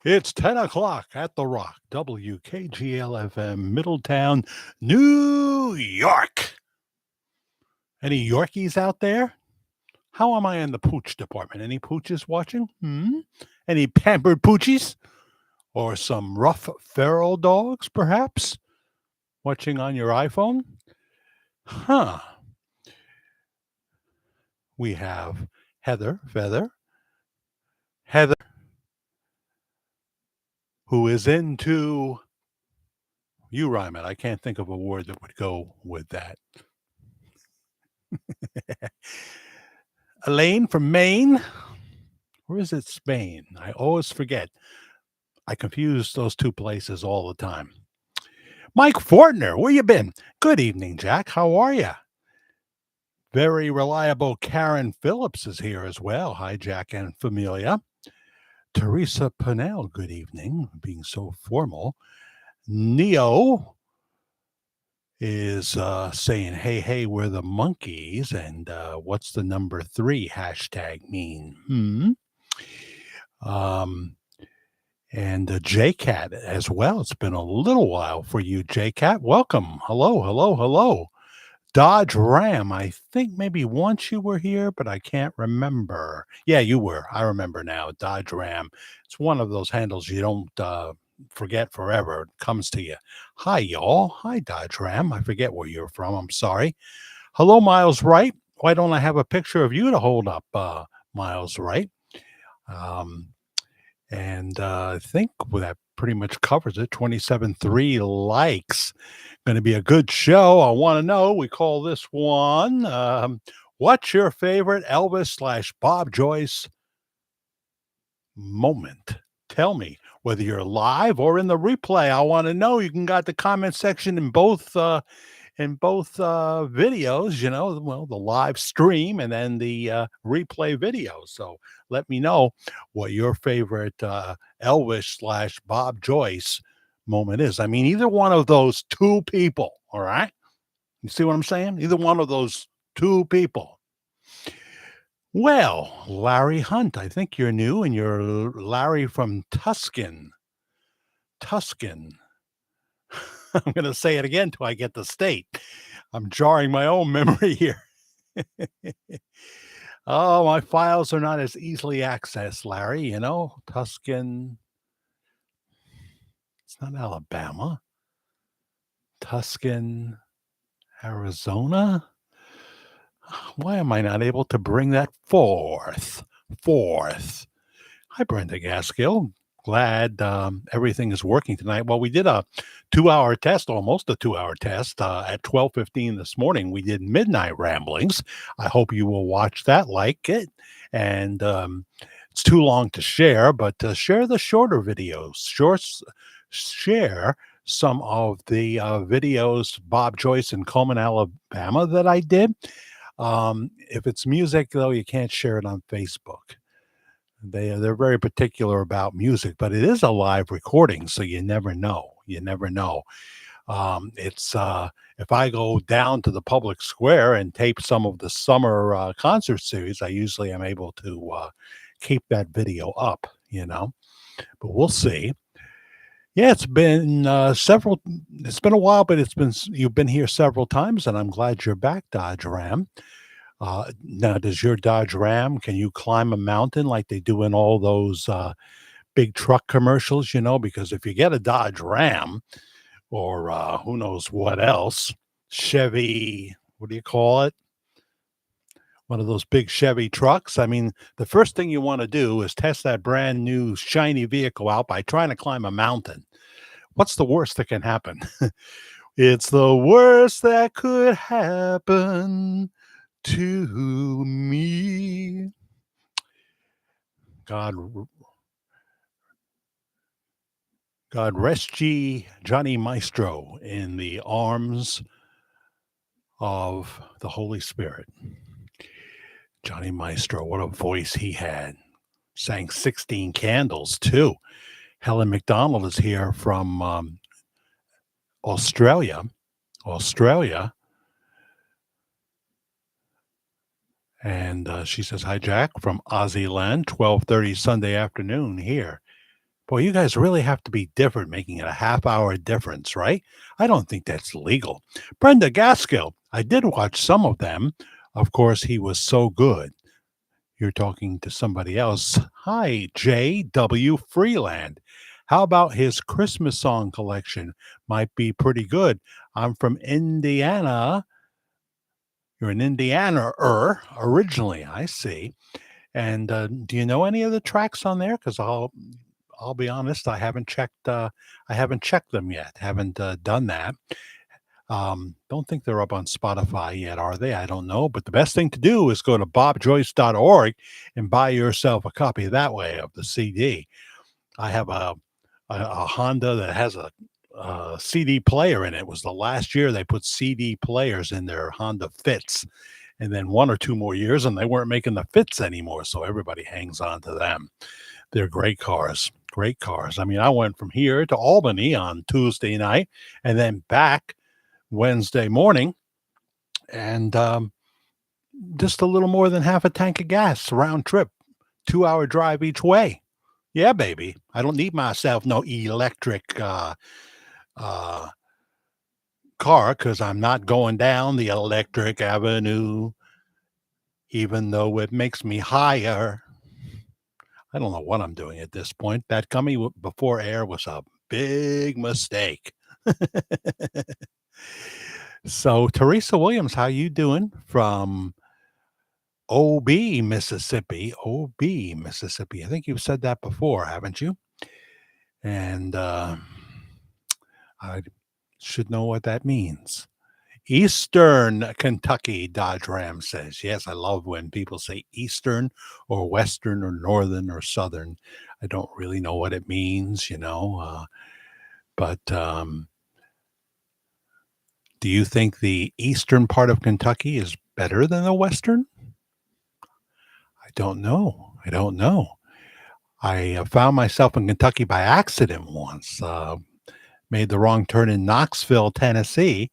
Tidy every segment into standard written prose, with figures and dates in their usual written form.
It's 10 o'clock at The Rock, WKGL-FM, Middletown, New York. Any Yorkies out there? How am I in the pooch department? Any pooches watching? Any pampered poochies? Or some rough feral dogs, perhaps? Watching on your iPhone? Huh. We have Heather, who is into, you rhyme it. I can't think of a word that would go with that. Elaine from Maine. Or is it Spain? I always forget. I confuse those two places all the time. Mike Fortner, where you been? Good evening, Jack. How are you? Very reliable Karen Phillips is here as well. Hi, Jack and Familia. Teresa Pennell, good evening, being so formal. Neo is saying, hey, hey, we're the monkeys. And what's the number 3 hashtag mean? And JCat as well. It's been a little while for you, JCat. Welcome. Hello, hello, hello. Dodge Ram. I think maybe once you were here, but I can't remember. Yeah, you were. I remember now. Dodge Ram. It's one of those handles you don't forget forever. It comes to you. Hi, y'all. Hi, Dodge Ram. I forget where you're from. I'm sorry. Hello, Miles Wright. Why don't I have a picture of you to hold up, Miles Wright? And I think that pretty much covers it. 27.3 likes. Going to be a good show. I want to know. We call this one, what's your favorite Elvis / Bob Joyce moment? Tell me whether you're live or in the replay. I want to know. You can got the comment section in both videos, the live stream and then the replay video. So let me know what your favorite Elvis / Bob Joyce moment is. I mean, either one of those two people, all right? You see what I'm saying? Either one of those two people. Well, Larry Hunt, I think you're new, and you're Larry from Tuscan. I'm going to say it again till I get the state. I'm jarring my own memory here. Oh, my files are not as easily accessed, Larry. Tuscan. It's not Alabama. Tuscan, Arizona. Why am I not able to bring that forth? Hi, Brenda Gaskill. Glad everything is working tonight. Well, we did a 2-hour test, almost a 2-hour test at 12:15 this morning. We did Midnight Ramblings. I hope you will watch that, like it. And it's too long to share, but share the shorter videos. Share some of the videos, Bob Joyce in Coleman, Alabama, that I did. If it's music, though, you can't share it on Facebook. They're very particular about music, but it is a live recording, so you never know. It's if I go down to the public square and tape some of the summer concert series, I usually am able to keep that video up, but we'll see. Yeah, it's been it's been a while, but you've been here several times, and I'm glad you're back, Dodge Ram. Now, does your Dodge Ram, can you climb a mountain like they do in all those big truck commercials, because if you get a Dodge Ram or who knows what else, Chevy, what do you call it? One of those big Chevy trucks. I mean, the first thing you want to do is test that brand new shiny vehicle out by trying to climb a mountain. What's the worst that can happen? It's the worst that could happen to me. God rest ye Johnny Maestro in the arms of the Holy Spirit. Johnny Maestro, what a voice he had. Sang 16 Candles, too. Helen McDonald is here from Australia. And she says, hi, Jack, from Aussie land, 12:30 Sunday afternoon here. Boy, you guys really have to be different, making it a half-hour difference, right? I don't think that's legal. Brenda Gaskill, I did watch some of them. Of course, he was so good. You're talking to somebody else. Hi, J.W. Freeland. How about his Christmas song collection? Might be pretty good. I'm from Indiana. You're in Indiana originally, I see. And do you know any of the tracks on there? Because I'll be honest, I haven't checked them yet. Haven't done that. Don't think they're up on Spotify yet, are they? I don't know. But the best thing to do is go to bobjoyce.org and buy yourself a copy that way of the CD. I have a Honda that has a CD player in it. It was the last year they put CD players in their Honda Fits. And then 1 or 2 more years, and they weren't making the Fits anymore. So everybody hangs on to them. They're great cars. Great cars. I mean, I went from here to Albany on Tuesday night and then back Wednesday morning, and just a little more than half a tank of gas round trip, 2-hour drive each way. Yeah, baby. I don't need myself no electric uh, car because I'm not going down the electric avenue, even though it makes me higher. I don't know what I'm doing at this point. That coming before air was a big mistake. So, Teresa Williams, how you doing from OB, Mississippi? OB, Mississippi. I think you've said that before, haven't you? And I should know what that means. Eastern Kentucky, Dodge Ram says. Yes, I love when people say Eastern or Western or Northern or Southern. I don't really know what it means, but do you think the eastern part of Kentucky is better than the western? I don't know. I don't know. I found myself in Kentucky by accident once. Made the wrong turn in Knoxville, Tennessee,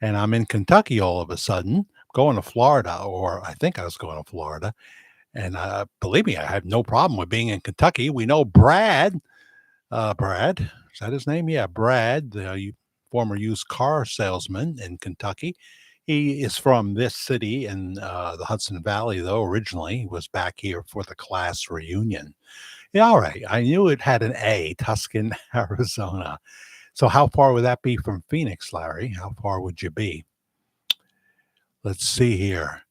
and I'm in Kentucky all of a sudden, going to Florida, or I think I was going to Florida. And believe me, I have no problem with being in Kentucky. We know Brad. Brad, is that his name? Yeah, Brad, the former used car salesman in Kentucky. He is from this city in the Hudson Valley, though. Originally, he was back here for the class reunion. Yeah, all right. I knew it had an A, Tuscan, Arizona. So how far would that be from Phoenix, Larry? How far would you be? Let's see here.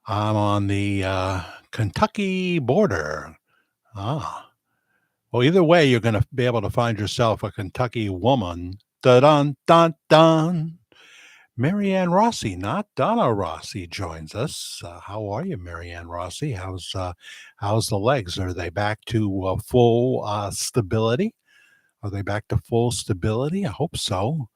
I'm on the Kentucky border. Ah. Well, either way, you're going to be able to find yourself a Kentucky woman. Dun dun dun. Marianne Rossi, not Donna Rossi, joins us. How are you, Marianne Rossi? How's the legs? Are they back to full stability? Are they back to full stability? I hope so.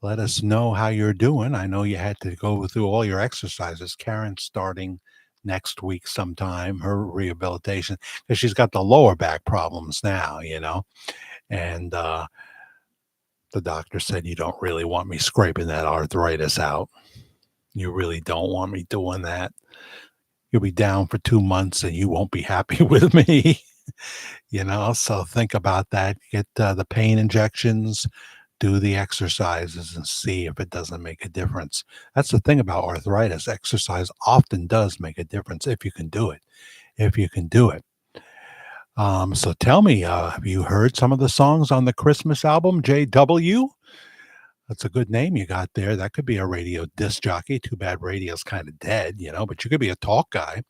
Let us know how you're doing. I know you had to go through all your exercises. Karen's starting next week sometime, her rehabilitation, because she's got the lower back problems now, and the doctor said, you don't really want me scraping that arthritis out. You really don't want me doing that. You'll be down for 2 months and you won't be happy with me. So think about that. Get the pain injections, do the exercises, and see if it doesn't make a difference. That's the thing about arthritis. Exercise often does make a difference if you can do it. If you can do it. So tell me, have you heard some of the songs on the Christmas album, JW? That's a good name you got there. That could be a radio disc jockey. Too bad radio's kind of dead, but you could be a talk guy.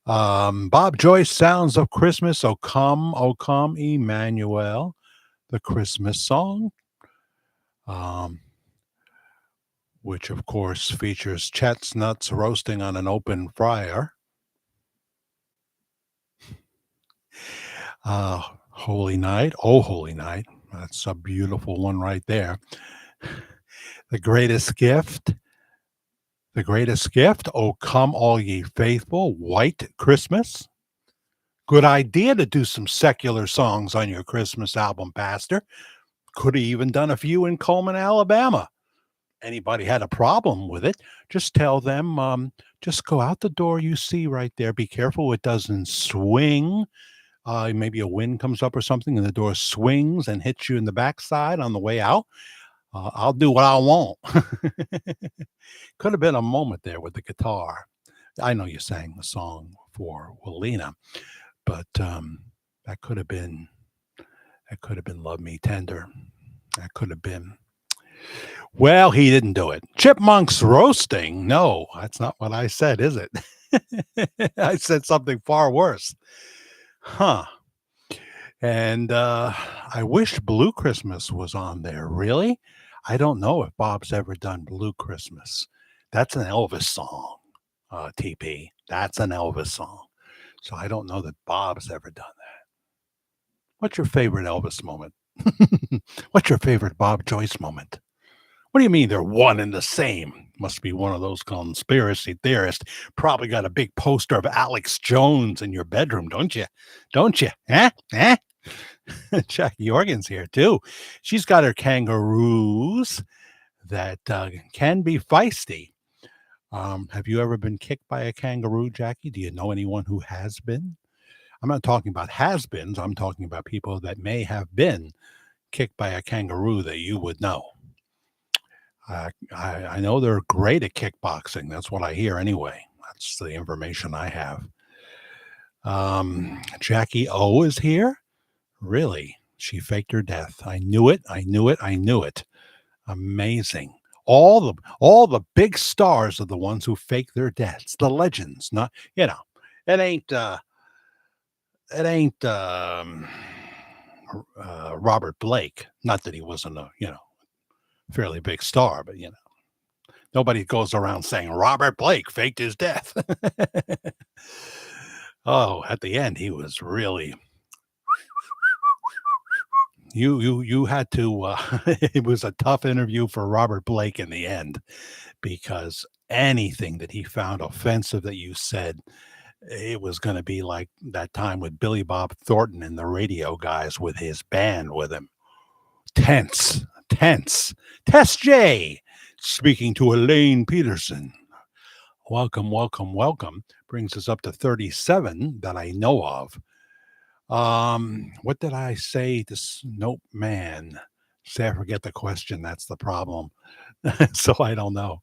Bob Joyce, Sounds of Christmas. O come, Emmanuel, the Christmas song, which of course features chestnuts roasting on an open fire. Holy Night, Oh Holy Night. That's a beautiful one right there. The Greatest Gift. The Greatest Gift, Oh Come All Ye Faithful, White Christmas. Good idea to do some secular songs on your Christmas album, Pastor. Could have even done a few in Coleman, Alabama. Anybody had a problem with it, just tell them, just go out the door you see right there. Be careful it doesn't swing maybe a wind comes up or something, and the door swings and hits you in the backside on the way out. I'll do what I want. Could have been a moment there with the guitar. I know you sang the song for Walena, but that could have been Love Me Tender. That could have been. Well, he didn't do it. Chipmunks roasting. No, that's not what I said, is it? I said something far worse. Huh. And I wish Blue Christmas was on there. Really? I don't know if Bob's ever done Blue Christmas. That's an Elvis song, TP. That's an Elvis song. So I don't know that Bob's ever done that. What's your favorite Elvis moment? What's your favorite Bob Joyce moment? What do you mean they're one and the same? Must be one of those conspiracy theorists. Probably got a big poster of Alex Jones in your bedroom, don't you? Don't you? Eh? Eh? Jackie Organ's here too. She's got her kangaroos that can be feisty. Have you ever been kicked by a kangaroo, Jackie? Do you know anyone who has been? I'm not talking about has-beens. I'm talking about people that may have been kicked by a kangaroo that you would know. I know they're great at kickboxing. That's what I hear anyway. That's the information I have. Jackie O is here. Really? She faked her death. I knew it. I knew it. I knew it. Amazing. All the big stars are the ones who fake their deaths. The legends. Not, it ain't Robert Blake. Not that he wasn't a fairly big star, but nobody goes around saying Robert Blake faked his death. Oh, at the end he was really. You had to. It was a tough interview for Robert Blake in the end, because anything that he found offensive that you said, it was going to be like that time with Billy Bob Thornton and the radio guys with his band with him. Tense. Tess J speaking to Elaine Peterson. Welcome. Brings us up to 37 that I know of. What did I say to Nope Man? Say I forget the question. That's the problem. So I don't know.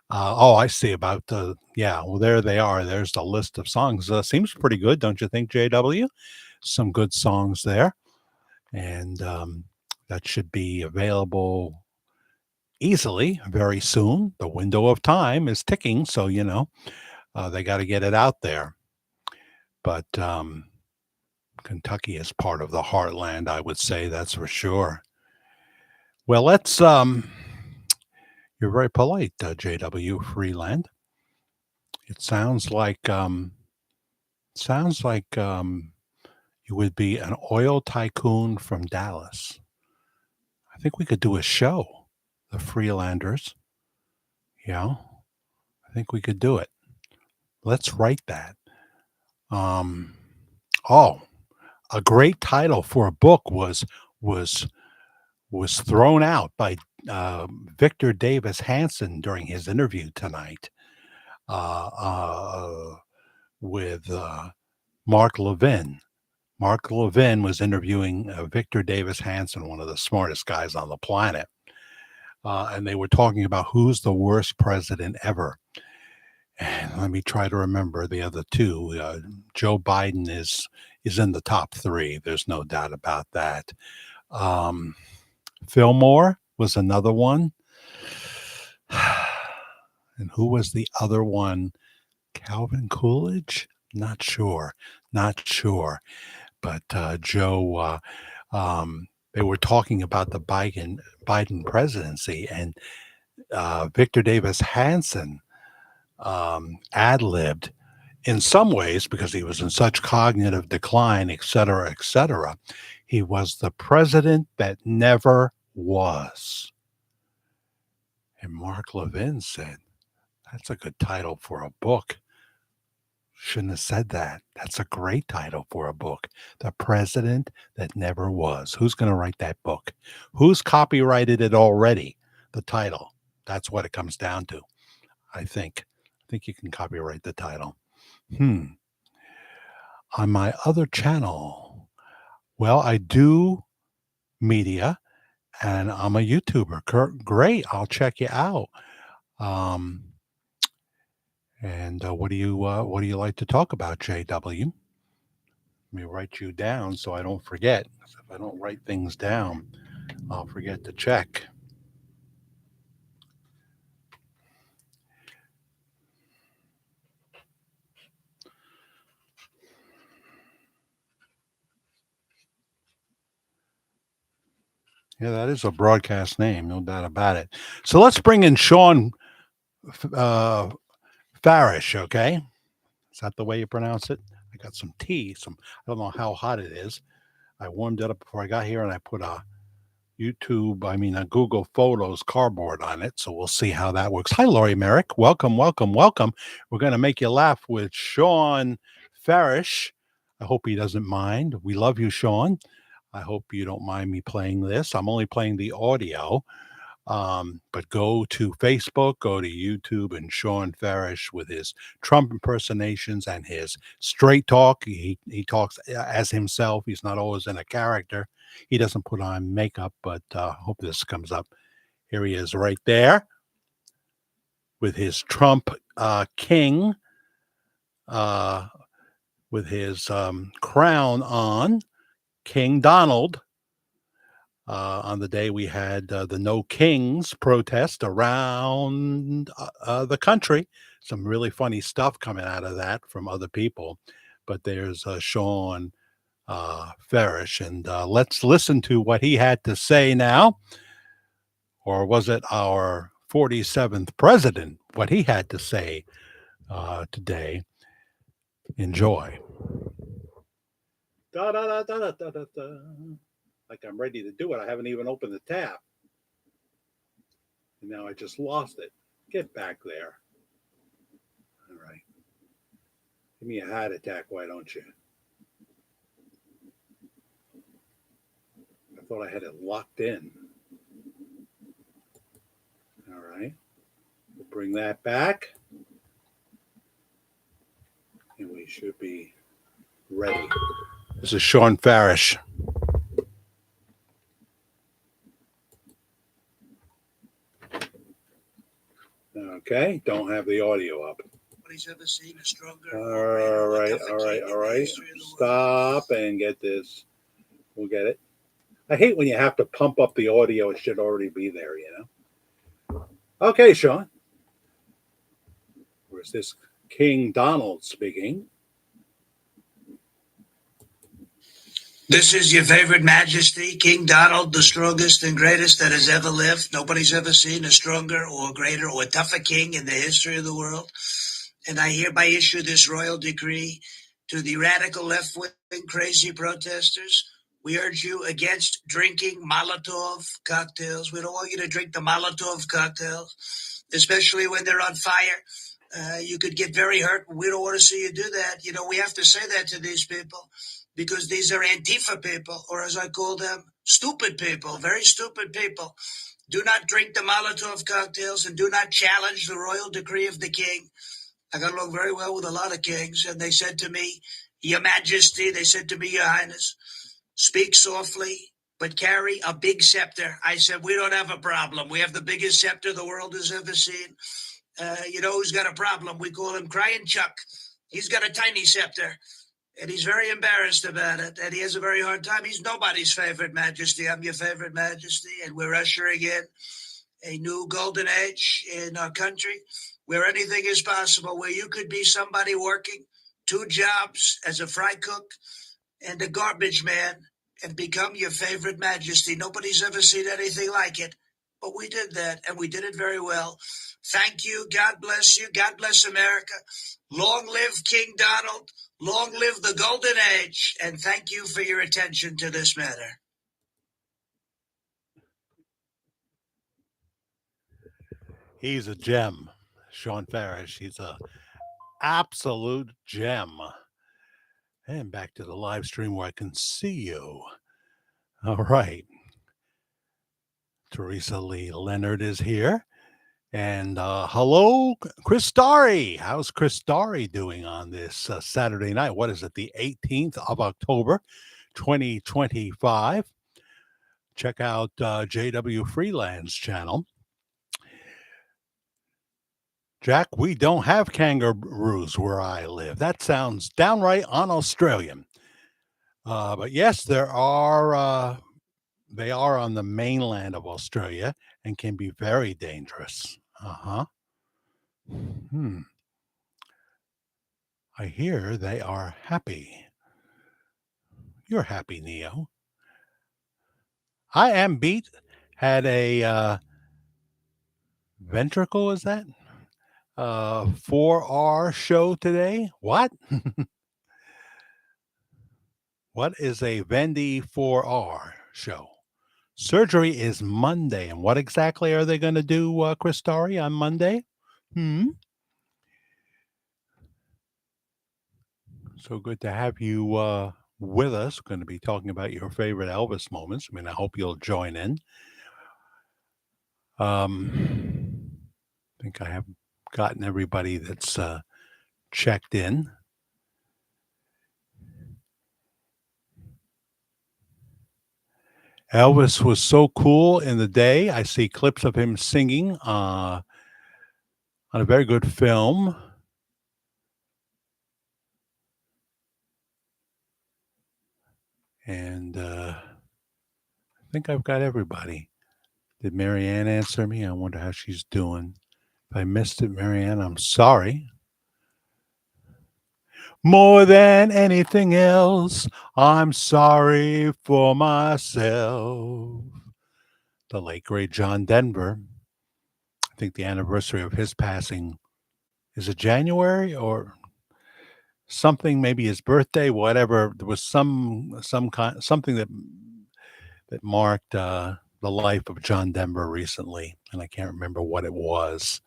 I see about well, there they are. There's the list of songs. Seems pretty good, don't you think, JW? Some good songs there. And that should be available easily very soon. The window of time is ticking, so they got to get it out there. But Kentucky is part of the heartland, I would say, that's for sure. Well, let's you're very polite, JW Freeland. It sounds like you would be an oil tycoon from Dallas. I think we could do a show, the Freelanders. Yeah, I think we could do it. Let's write that. A great title for a book was thrown out by Victor Davis Hanson during his interview tonight with Mark Levin. Mark Levin was interviewing Victor Davis Hanson, one of the smartest guys on the planet. And they were talking about who's the worst president ever. And let me try to remember the other two. Joe Biden is in the top three. There's no doubt about that. Fillmore was another one. And who was the other one? Calvin Coolidge? Not sure. But Joe, they were talking about the Biden presidency, and Victor Davis Hanson ad-libbed in some ways because he was in such cognitive decline, et cetera, et cetera. He was the president that never was. And Mark Levin said, that's a good title for a book. Shouldn't have said that. That's a great title for a book. The President That Never Was. Who's going to write that book? Who's copyrighted it already? The title. That's what it comes down to, I think. I think you can copyright the title. on my other channel? Well, I do media and I'm a YouTuber. Great. I'll check you out. Um, and what do you like to talk about, JW? Let me write you down so I don't forget. 'Cause if I don't write things down, I'll forget to check. Yeah, that is a broadcast name, no doubt about it. So let's bring in Shawn uh, Farash, okay? Is that the way you pronounce it? I got some tea. I don't know how hot it is. I warmed it up before I got here, and I put a Google Photos cardboard on it. So we'll see how that works. Hi, Laurie Merrick. Welcome, welcome, welcome. We're going to make you laugh with Shawn Farash. I hope he doesn't mind. We love you, Shawn. I hope you don't mind me playing this. I'm only playing the audio. But go to Facebook, go to YouTube, and Shawn Farash with his Trump impersonations and his straight talk. He talks as himself. He's not always in a character. He doesn't put on makeup, but hope this comes up. Here he is right there with his Trump king, uh, with his crown on, King Donald. On the day we had the No Kings protest around the country. Some really funny stuff coming out of that from other people. But there's Shawn Farash, and let's listen to what he had to say now. Or was it our 47th president? What he had to say today. Enjoy. Da, da, da, da, da, da, da. Like I'm ready to do it. I haven't even opened the tab. And now I just lost it. Get back there. All right. Give me a heart attack, why don't you? I thought I had it locked in. All right. We'll bring that back. And we should be ready. This is Shawn Farash. Okay. Don't have the audio up. Nobody's ever seen a stronger. All right. Stop and get this. We'll get it. I hate when you have to pump up the audio. It should already be there, you know. Okay, Shawn. Where's this King Donald speaking? This is your favorite majesty, King Donald, the strongest and greatest that has ever lived. Nobody's ever seen a stronger or greater or tougher king in the history of the world. And I hereby issue this royal decree to the radical left-wing crazy protesters. We urge you against drinking Molotov cocktails. We don't want you to drink the Molotov cocktails, especially when they're on fire. You could get very hurt. We don't want to see you do that. You know, we have to say that to these people because these are Antifa people, or as I call them, stupid people, very stupid people. Do not drink the Molotov cocktails and do not challenge the royal decree of the king. I got along very well with a lot of kings, and they said to me, Your Majesty, they said to me, Your Highness, speak softly, but carry a big scepter. I said, we don't have a problem. We have the biggest scepter the world has ever seen. You know who's got a problem? We call him Crying Chuck. He's got a tiny scepter, and he's very embarrassed about it, and he has a very hard time. He's nobody's favorite majesty. I'm your favorite majesty, and we're ushering in a new golden age in our country where anything is possible, where you could be somebody working 2 jobs as a fry cook and a garbage man and become your favorite majesty. Nobody's ever seen anything like it, but we did that, and we did it very well. Thank you. God bless you. God bless America. Long live King Donald. Long live the golden age. And thank you for your attention to this matter. He's a gem, Shawn Farash. He's a absolute gem. And back to the live stream where I can see you. All right. Teresa Lee Leonard is here. And hello, Chris Starry. How's Chris Starry doing on this Saturday night? What is it, the 18th of October, 2025? Check out JW Freeland's channel. Jack, we don't have kangaroos where I live. That sounds downright un-Australian. But yes, there are. They are on the mainland of Australia and can be very dangerous. Uh-huh. Hmm. I hear they are happy. You're happy, Neo. I am beat. Had a ventricle, is that? 4R show today. What? What is a Vendy 4R show? Surgery is Monday. And what exactly are they going to do, Chris Starry, on Monday? So good to have you with us. Going to be talking about your favorite Elvis moments. I mean, I hope you'll join in. I think I have gotten everybody that's checked in. Elvis was so cool in the day. I see clips of him singing on a very good film. And I think I've got everybody. Did Marianne answer me? I wonder how she's doing. If I missed it, Marianne, I'm sorry. More than anything else, I'm sorry for myself. The late, great John Denver. I think the anniversary of his passing, is it January or something, maybe his birthday, whatever. There was something that marked the life of John Denver recently, and I can't remember what it was.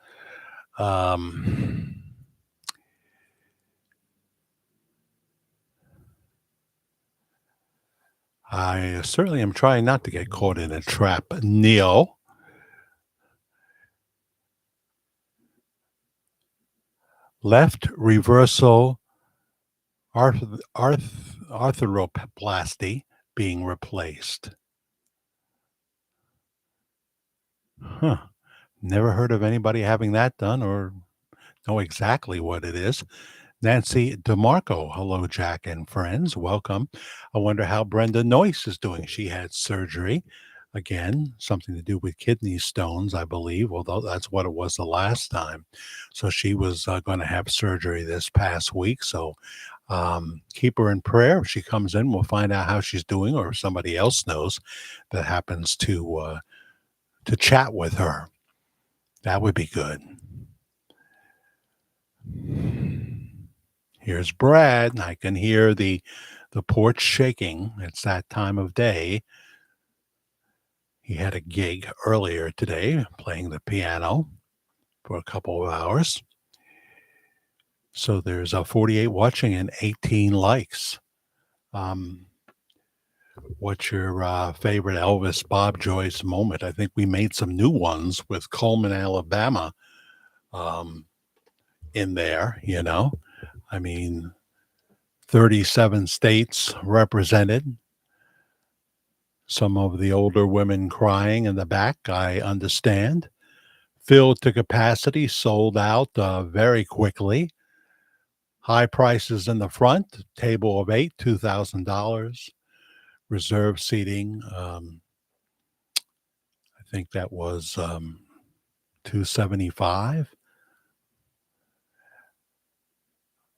I certainly am trying not to get caught in a trap, Neo. Left reversal arthroplasty being replaced. Huh. Never heard of anybody having that done or know exactly what it is. Nancy DeMarco. Hello, Jack and friends. Welcome. I wonder how Brenda Noyce is doing. She had surgery. Again, something to do with kidney stones, I believe, although that's what it was the last time. So she was going to have surgery this past week. So keep her in prayer. If she comes in, we'll find out how she's doing, or if somebody else knows that happens to chat with her. That would be good. Here's Brad. I can hear the porch shaking. It's that time of day. He had a gig earlier today playing the piano for a couple of hours. So there's a 48 watching and 18 likes. What's your favorite Elvis Bob Joyce moment? I think we made some new ones with Coleman, Alabama in there, you know. I mean, 37 states represented. Some of the older women crying in the back, I understand. Filled to capacity, sold out very quickly. High prices in the front, table of 8, $2,000. Reserve seating, I think that was $275.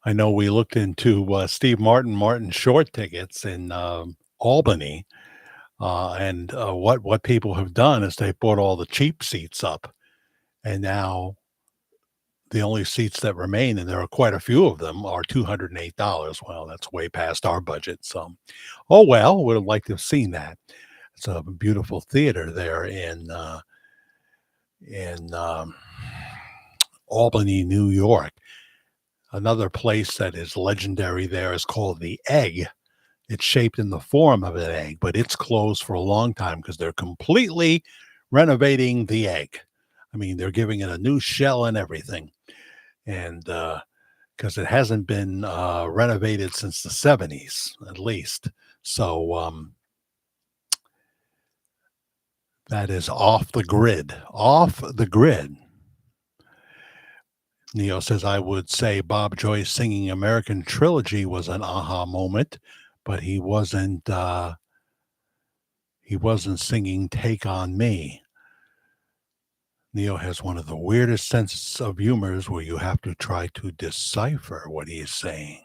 I know we looked into Steve Martin short tickets in Albany. And what people have done is they bought all the cheap seats up, and now the only seats that remain, and there are quite a few of them, are $208. Well, that's way past our budget. So, oh well, would have liked to have seen that. It's a beautiful theater there in Albany, New York. Another place that is legendary there is called the Egg. It's shaped in the form of an egg, but it's closed for a long time because they're completely renovating the Egg. I mean, they're giving it a new shell and everything. And because it hasn't been renovated since the 70s, at least. So that is off the grid. Off the grid. Neo says, I would say Bob Joyce singing American Trilogy was an aha moment, but he wasn't singing Take on Me. Neo has one of the weirdest senses of humors where you have to try to decipher what he is saying.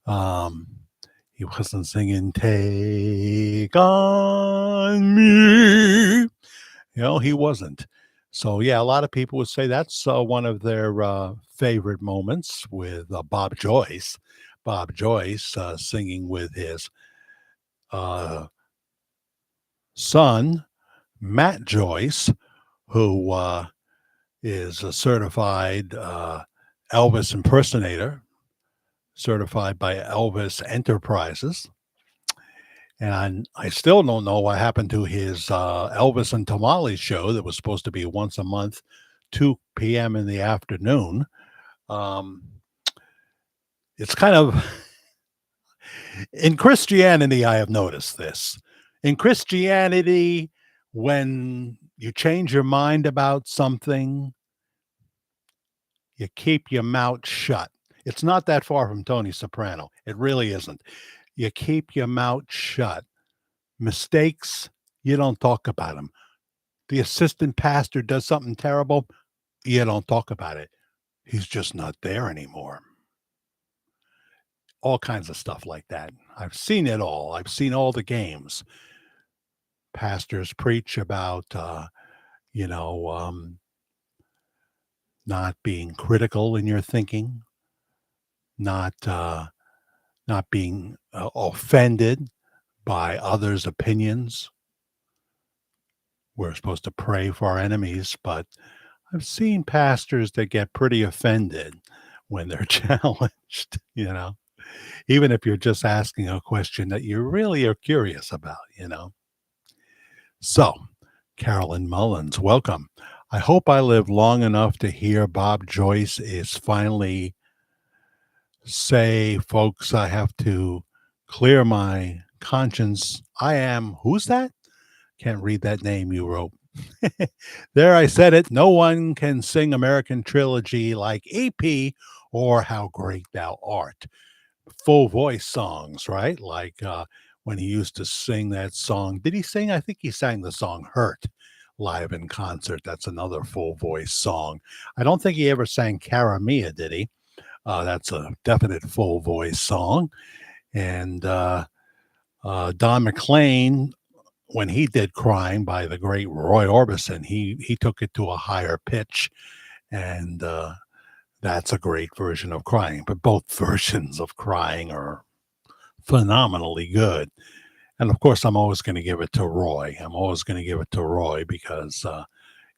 Um, he wasn't singing Take on Me. He wasn't. So, yeah, a lot of people would say that's one of their favorite moments with Bob Joyce. Bob Joyce singing with his son, Matt Joyce, who is a certified Elvis impersonator, certified by Elvis Enterprises. And I still don't know what happened to his Elvis and Tamales show that was supposed to be once a month, 2 p.m. in the afternoon. It's kind of, in Christianity, I have noticed this. In Christianity, when you change your mind about something, you keep your mouth shut. It's not that far from Tony Soprano. It really isn't. You keep your mouth shut. Mistakes, you don't talk about them. The assistant pastor does something terrible, you don't talk about it. He's just not there anymore. All kinds of stuff like that. I've seen it all. I've seen all the games. Pastors preach about, not being critical in your thinking, not being offended by others' opinions. We're supposed to pray for our enemies, but I've seen pastors that get pretty offended when they're challenged, even if you're just asking a question that you really are curious about. So, Carolyn Mullins, welcome. I hope I live long enough to hear Bob Joyce is finally say, folks, I have to clear my conscience. Who's that? Can't read that name you wrote. There, I said it. No one can sing American Trilogy like EP or How Great Thou Art. Full voice songs, right? Like when he used to sing that song. Did he sing? I think he sang the song Hurt live in concert. That's another full voice song. I don't think he ever sang Cara Mia, did he? That's a definite full voice song. And Don McLean, when he did Crying by the great Roy Orbison, he took it to a higher pitch. And that's a great version of Crying. But both versions of Crying are phenomenally good. And of course, I'm always going to give it to Roy. I'm always going to give it to Roy because,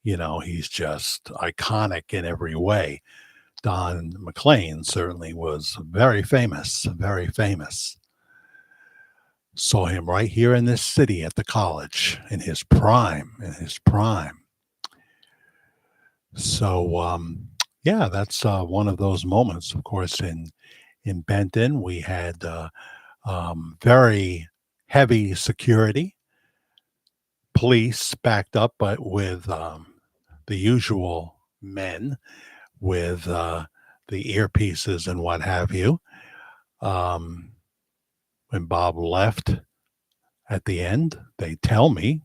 he's just iconic in every way. Don McLean certainly was very famous, very famous. Saw him right here in this city at the college in his prime, So, yeah, that's one of those moments. Of course, in Benton, we had very heavy security, police backed up, but with the usual men with the earpieces and what have you. When Bob left at the end, they tell me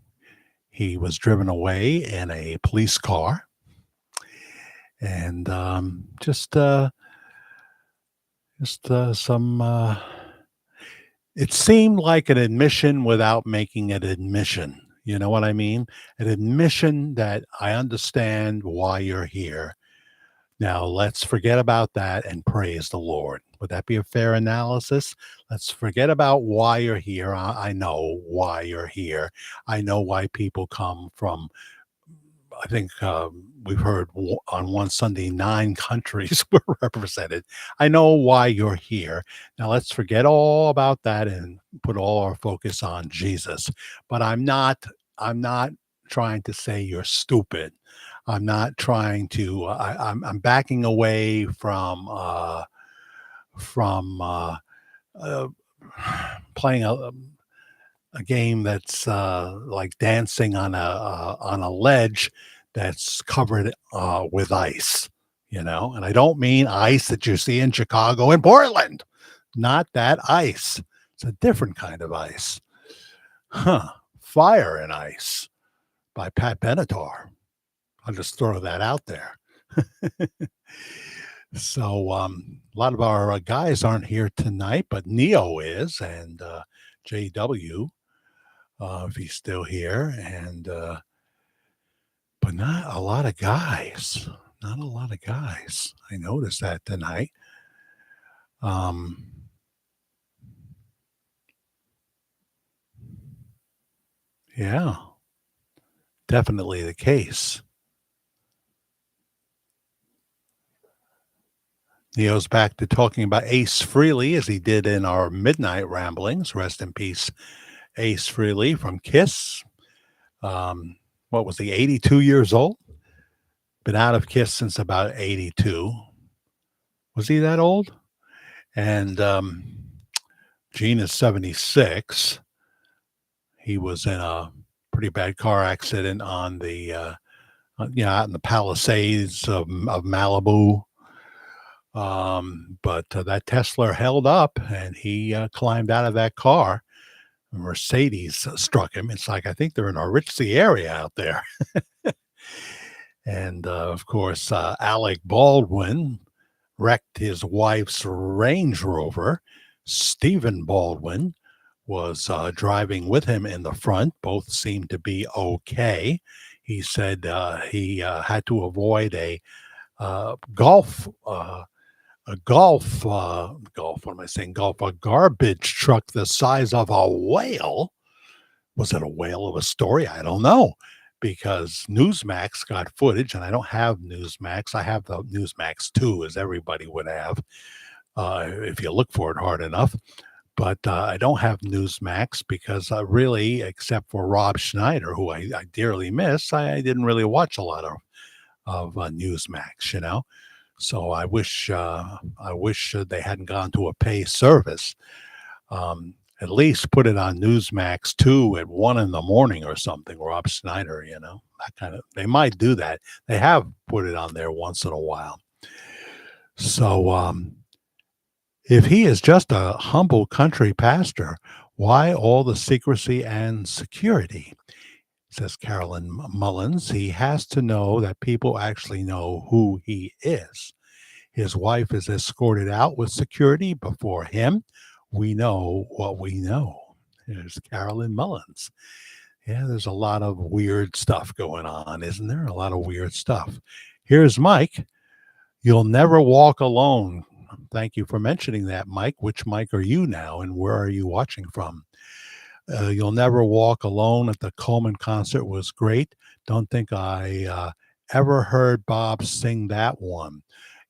he was driven away in a police car. And just some, it seemed like an admission without making an admission. You know what I mean? An admission that I understand why you're here. Now, let's forget about that and praise the Lord. Would that be a fair analysis? Let's forget about why you're here. I know why you're here. I know why people come from, I think we've heard on one Sunday, 9 countries were represented. I know why you're here. Now, let's forget all about that and put all our focus on Jesus. But I'm not trying to say you're stupid. I'm not trying to. I'm backing away from uh, playing a game that's like dancing on a ledge that's covered with ice. And I don't mean ice that you see in Chicago and Portland. Not that ice. It's a different kind of ice. Huh. Fire and Ice by Pat Benatar. I'll just throw that out there. So a lot of our guys aren't here tonight, but Neo is, and JW, if he's still here, and but not a lot of guys. Not a lot of guys. I noticed that tonight. Um, yeah, definitely the case. Neo's back to talking about Ace Frehley as he did in our midnight ramblings. Rest in peace, Ace Frehley from Kiss. What was he, 82 years old? Been out of Kiss since about 82. Was he that old? And Gene is 76. He was in a pretty bad car accident on the, out in the Palisades of Malibu. But that Tesla held up, and he climbed out of that car. A Mercedes struck him. It's like, I think they're in a ritzy area out there. And of course, Alec Baldwin wrecked his wife's Range Rover. Stephen Baldwin was driving with him in the front. Both seemed to be okay. He said he had to avoid a garbage truck the size of a whale. Was it a whale of a story? I don't know, because Newsmax got footage, and I don't have Newsmax. I have the Newsmax 2, as everybody would have, if you look for it hard enough. But I don't have Newsmax because really, except for Rob Schneider, who I dearly miss, I didn't really watch a lot of Newsmax, So I wish they hadn't gone to a pay service. At least put it on Newsmax 2 at 1 a.m. or something. Rob Schneider, that kind of. They might do that. They have put it on there once in a while. So if he is just a humble country pastor, why all the secrecy and security? Says Carolyn Mullins. He has to know that people actually know who he is. His wife is escorted out with security before him. We know what we know. There's Carolyn Mullins. Yeah, there's a lot of weird stuff going on, isn't there? A lot of weird stuff. Here's Mike. You'll never walk alone. Thank you for mentioning that, Mike. Which Mike are you now, and where are you watching from? You'll Never Walk Alone at the Coleman concert was great. Don't think I ever heard Bob sing that one.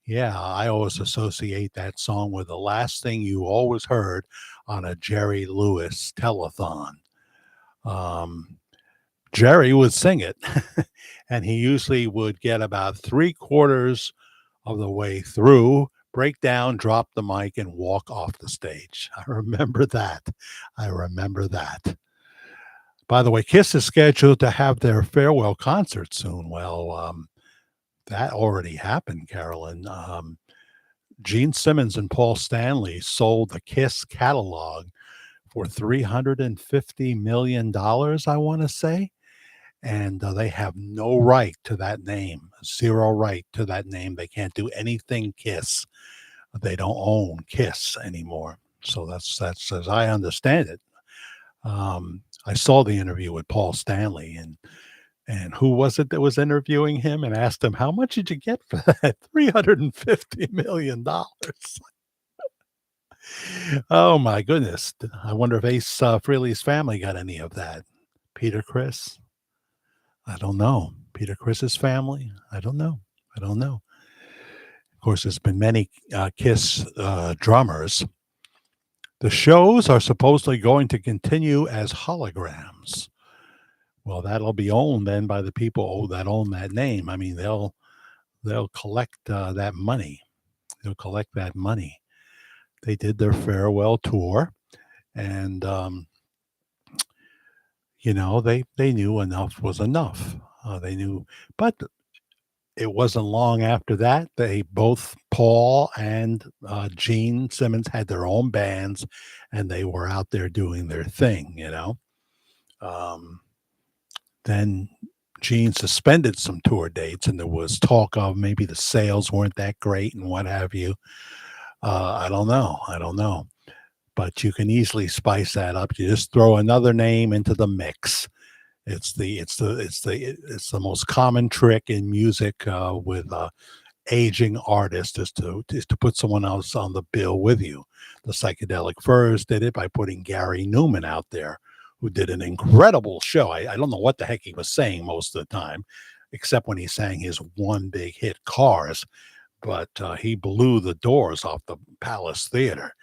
Yeah, I always associate that song with the last thing you always heard on a Jerry Lewis telethon. Jerry would sing it, and he usually would get about 3/4 of the way through, break down, drop the mic, and walk off the stage. I remember that. By the way, Kiss is scheduled to have their farewell concert soon. Well, that already happened, Carolyn. Gene Simmons and Paul Stanley sold the Kiss catalog for $350 million, I want to say. And they have no right to that name, zero right to that name. They can't do anything Kiss. They don't own Kiss anymore. So that's as I understand it. I saw the interview with Paul Stanley, and who was it that was interviewing him and asked him, how much did you get for that? $350 million. Oh, my goodness. I wonder if Ace Frehley's family got any of that. Peter Criss? I don't know. Peter Criss's family? I don't know. Of course, there's been many Kiss drummers. The shows are supposedly going to continue as holograms. Well, that'll be owned then by the people that own that name. I mean, they'll collect that money. They'll collect that money. They did their farewell tour, and they knew enough was enough. They knew, but it wasn't long after that they both Paul and Gene Simmons had their own bands, and they were out there doing their thing. Um, then Gene suspended some tour dates, and there was talk of maybe the sales weren't that great and what have you. I don't know. I don't know. But you can easily spice that up. You just throw another name into the mix. It's the most common trick in music with aging artists is to put someone else on the bill with you. The Psychedelic Furs did it by putting Gary Newman out there, who did an incredible show. I don't know what the heck he was saying most of the time, except when he sang his one big hit, Cars. But he blew the doors off the Palace Theater.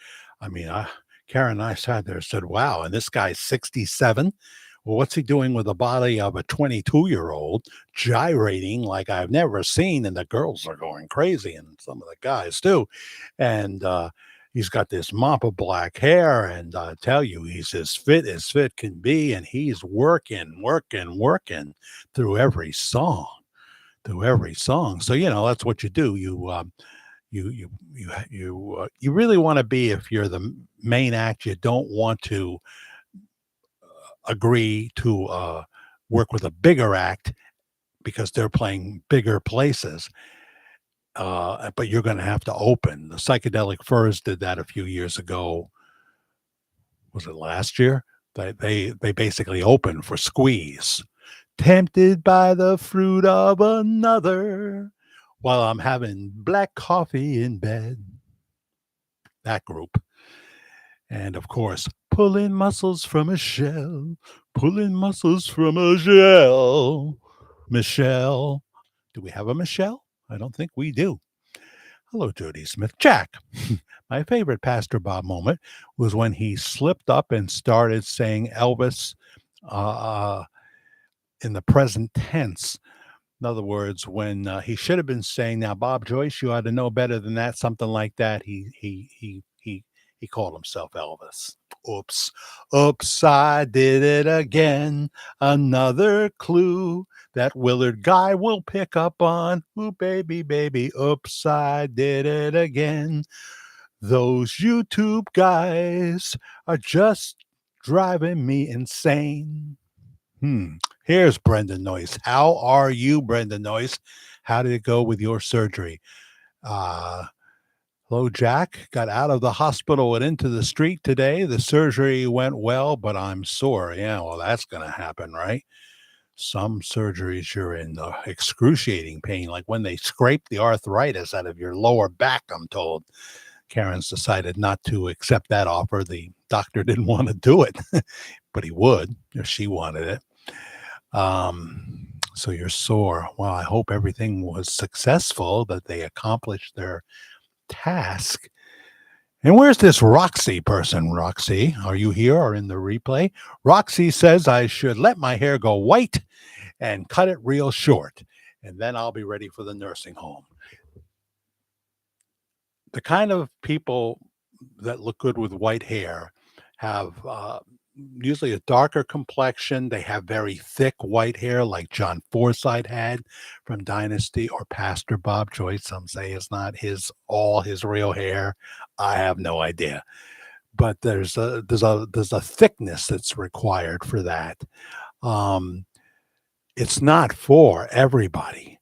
I mean, Karen and I sat there and said, wow, and this guy's 67. Well, what's he doing with the body of a 22-year-old, gyrating like I've never seen? And the girls are going crazy, and some of the guys too. And he's got this mop of black hair, and I tell you, he's as fit can be, and he's working through every song, So that's what you do. You really want to be, if you're the main act, you don't want to agree to work with a bigger act because they're playing bigger places. But you're going to have to open. The Psychedelic Furs did that a few years ago. Was it last year? They basically opened for Squeeze. Tempted by the fruit of another while I'm having black coffee in bed. That group. And of course, pulling muscles from a shell, pulling muscles from a shell. Michelle. Do we have a Michelle? I don't think we do. Hello, Jody Smith. Jack. My favorite Pastor Bob moment was when he slipped up and started saying Elvis in the present tense. In other words, when he should have been saying, "Now, Bob Joyce, you ought to know better than that," something like that. He called himself Elvis. Oops, I did it again. Another clue that Willard guy will pick up on. Ooh, baby, oops, I did it again. Those YouTube guys are just driving me insane. Here's Brendan Noyce. How are you, Brendan Noyce? How did it go with your surgery? Hello, Jack. Got out of the hospital and into the street today. The surgery went well, but I'm sore. Yeah, well, that's going to happen, right? Some surgeries you're in excruciating pain, like when they scrape the arthritis out of your lower back, I'm told. Karen's decided not to accept that offer. The doctor didn't want to do it, but he would if she wanted it. So you're sore. Well, I hope everything was successful, that they accomplished their task. And where's this Roxy person? Roxy, are you here or in the replay? Roxy says I should let my hair go white and cut it real short, and then I'll be ready for the nursing home. The kind of people that look good with white hair have usually a darker complexion. They have very thick white hair, like John Forsythe had from Dynasty, or Pastor Bob Joyce. Some say it's not all his real hair. I have no idea, but there's a thickness that's required for that. It's not for everybody.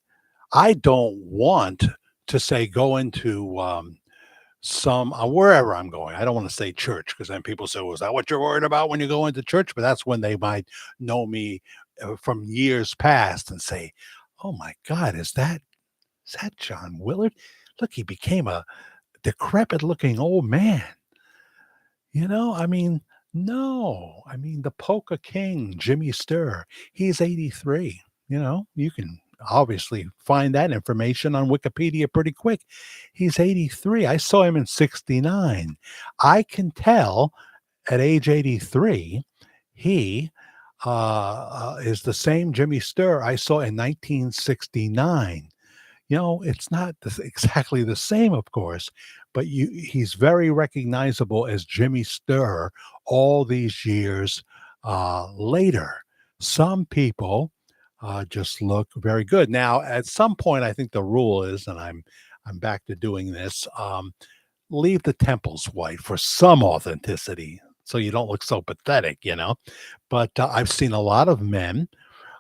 I don't want to say go into wherever I'm going. I don't want to say church, because then people say, well, is that what you're worried about when you go into church? But that's when they might know me from years past and say, oh my God, is that John Willard? Look, he became a decrepit looking old man. I mean, no, I mean, the polka king, Jimmy Sturr, he's 83. You can obviously find that information on Wikipedia pretty quick. He's 83. I saw him in 69. I can tell at age 83, he is the same Jimmy Sturr I saw in 1969. It's not exactly the same, of course, but he's very recognizable as Jimmy Sturr all these years later. Some people just look very good. Now, at some point, I think the rule is, and I'm back to doing this. Leave the temples white for some authenticity, so you don't look so pathetic. But I've seen a lot of men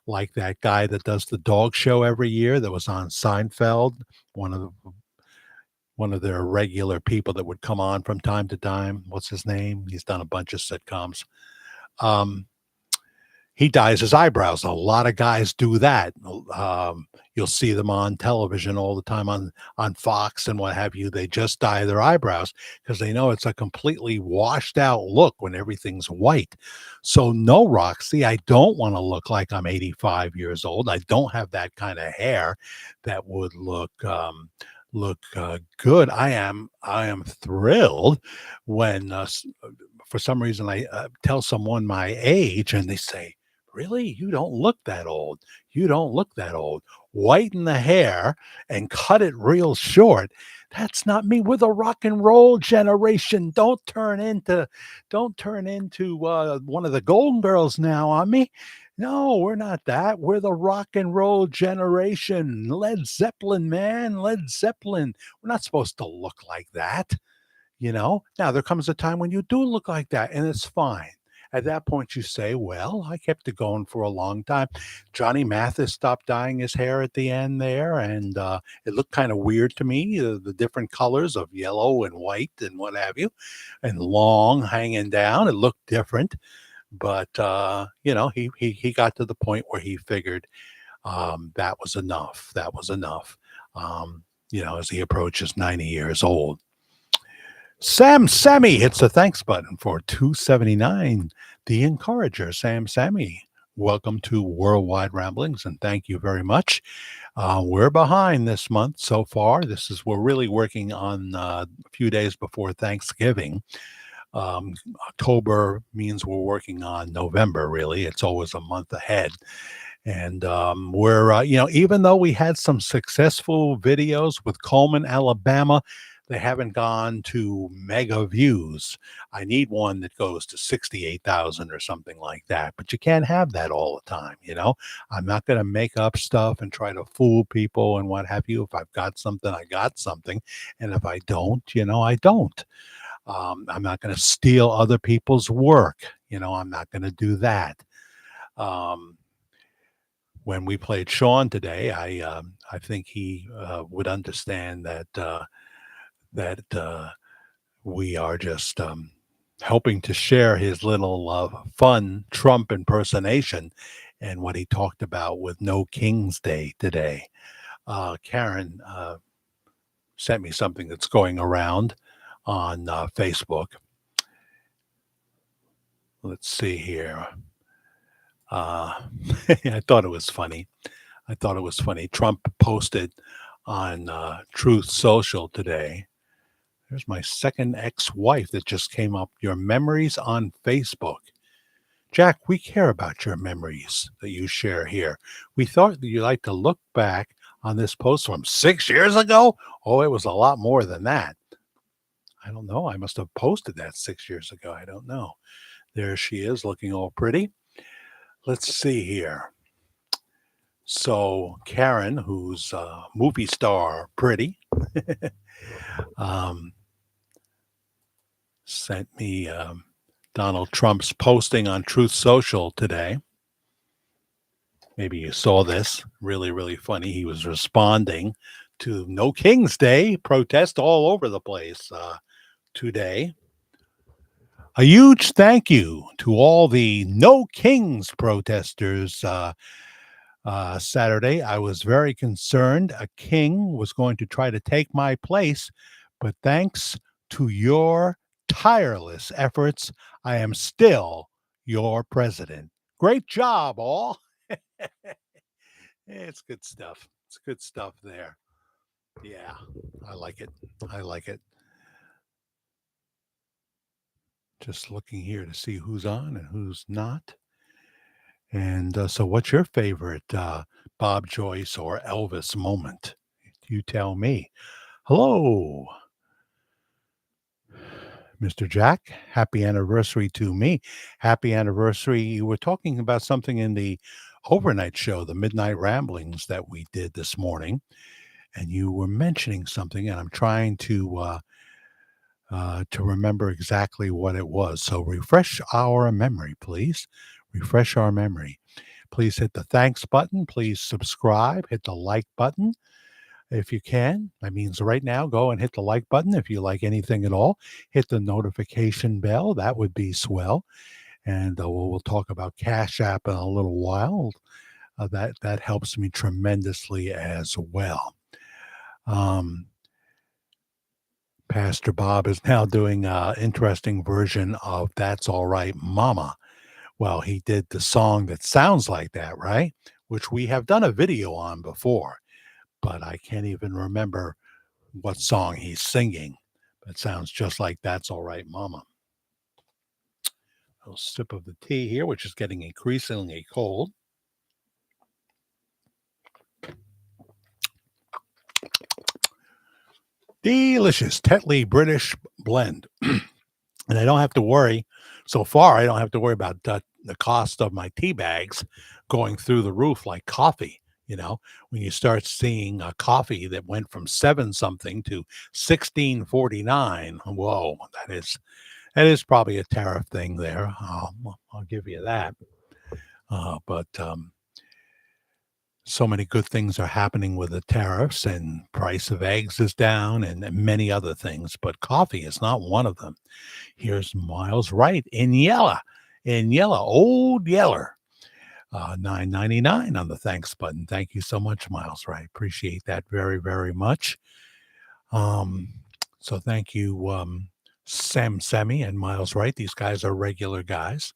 like that guy that does the dog show every year that was on Seinfeld, one of one of their regular people that would come on from time to time. What's his name? He's done a bunch of sitcoms. Um, he dyes his eyebrows. A lot of guys do that. You'll see them on television all the time on Fox and what have you. They just dye their eyebrows because they know it's a completely washed out look when everything's white. So no, Roxy, I don't want to look like I'm 85 years old. I don't have that kind of hair that would look good. I am thrilled when for some reason I tell someone my age and they say, "Really? You don't look that old. You don't look that old. Whiten the hair and cut it real short. That's not me. We're the rock and roll generation. Don't turn into one of the Golden Girls now on me. No, we're not that. We're the rock and roll generation. Led Zeppelin, man. Led Zeppelin. We're not supposed to look like that. Now there comes a time when you do look like that, and it's fine. At that point, you say, "Well, I kept it going for a long time." Johnny Mathis stopped dyeing his hair at the end there, and it looked kind of weird to me, the different colors of yellow and white and what have you, and long hanging down. It looked different, but he got to the point where he figured that was enough. That was enough. As he approaches 90 years old. Sammy hits the thanks button for 279. The Encourager, Sammy. Welcome to Worldwide Ramblings, and thank you very much. We're behind this month so far. We're really working on a few days before Thanksgiving. October means we're working on November, really. It's always a month ahead. And even though we had some successful videos with Coleman, Alabama, they haven't gone to mega views. I need one that goes to 68,000 or something like that. But you can't have that all the time. I'm not going to make up stuff and try to fool people and what have you. If I've got something, I got something. And if I don't, I don't. I'm not going to steal other people's work. I'm not going to do that. When we played Shawn today, I think he would understand that we are just helping to share his little fun Trump impersonation and what he talked about with No King's Day today. Karen sent me something that's going around on Facebook. Let's see here. I thought it was funny. Trump posted on Truth Social today. There's my second ex-wife that just came up. Your memories on Facebook. Jack, we care about your memories that you share here. We thought that you'd like to look back on this post from 6 years ago. Oh, it was a lot more than that. I don't know. I must have posted that 6 years ago. I don't know. There she is looking all pretty. Let's see here. So Karen, who's a movie star pretty, sent me Donald Trump's posting on Truth Social today. Maybe you saw this. Really, really funny. He was responding to No King's Day protest all over the place today. A huge thank you to all the No Kings protesters Saturday. I was very concerned a king was going to try to take my place, but thanks to your tireless efforts, I am still your president. Great job, all. It's good stuff. It's good stuff there. Yeah, I like it. I like it. Just looking here to see who's on and who's not. And so, what's your favorite Bob Joyce or Elvis moment? You tell me. Hello, Mr. Jack. Happy anniversary to me. Happy anniversary. You were talking about something in the overnight show, the Midnight Ramblings that we did this morning, and you were mentioning something, and I'm trying to remember exactly what it was. So refresh our memory, please. Refresh our memory. Please hit the thanks button. Please subscribe. Hit the like button if you can. That means right now, go and hit the like button if you like anything at all. Hit the notification bell. That would be swell. And we'll talk about Cash App in a little while. That helps me tremendously as well. Pastor Bob is now doing an interesting version of That's All Right, Mama. Well, he did the song that sounds like that, right? Which we have done a video on before, but I can't even remember what song he's singing. It sounds just like That's All Right, Mama. A little sip of the tea here, which is getting increasingly cold. Delicious Tetley British blend. And I don't have to worry. So far, I don't have to worry about the cost of my tea bags going through the roof like coffee. You know, when you start seeing a coffee that went from 7 something to 16.49, whoa, that is probably a tariff thing there. I'll give you that. But so many good things are happening with the tariffs, and price of eggs is down, and many other things. But coffee is not one of them. Here's Miles Wright in Yella, Old Yeller, $9.99 on the thanks button. Thank you so much, Miles Wright. Appreciate that very, very much. So thank you, Sam Semi and Miles Wright. These guys are regular guys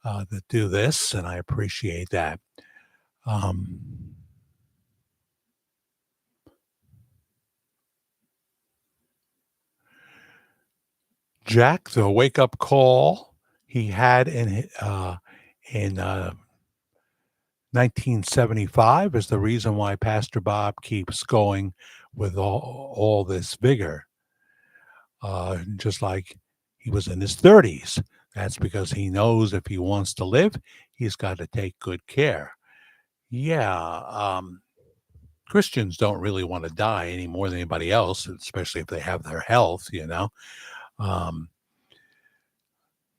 that do this, and I appreciate that. Jack, the wake up call he had in 1975 is the reason why Pastor Bob keeps going with all this vigor. Just like he was in his 30s. That's because he knows if he wants to live, he's got to take good care. Yeah, Christians don't really want to die any more than anybody else, especially if they have their health, you know.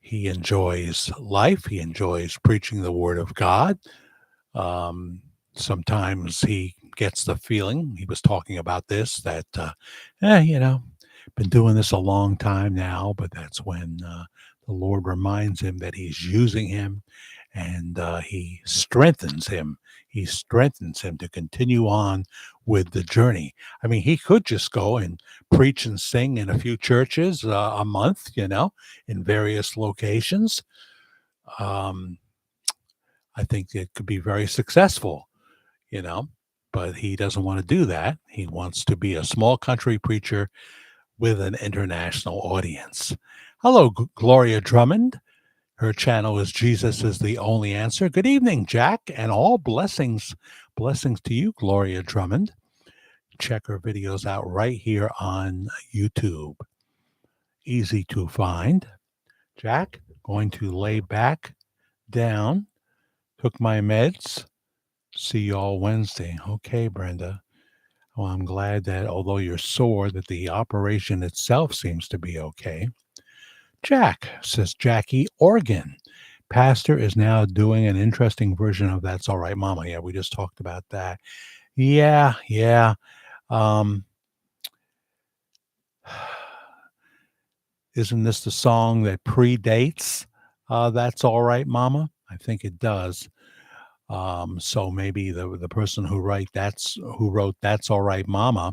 He enjoys life. He enjoys preaching the word of God. Sometimes he gets the feeling, he was talking about this, that, been doing this a long time now, but that's when the Lord reminds him that he's using him, and he strengthens him. He strengthens him to continue on with the journey. I mean, he could just go and preach and sing in a few churches a month, in various locations. I think it could be very successful, but he doesn't want to do that. He wants to be a small country preacher with an international audience. Hello, Gloria Drummond. Her channel is Jesus is the Only Answer. Good evening, Jack, and all blessings. Blessings to you, Gloria Drummond. Check her videos out right here on YouTube. Easy to find. Jack, going to lay back down. Took my meds. See you all Wednesday. Okay, Brenda. Well, I'm glad that although you're sore, that the operation itself seems to be okay. Jack, says Jackie Organ. Pastor is now doing an interesting version of That's All Right, Mama. Yeah, we just talked about that. Yeah. Isn't this the song that predates That's All Right, Mama? I think it does. So maybe the person who wrote That's All Right, Mama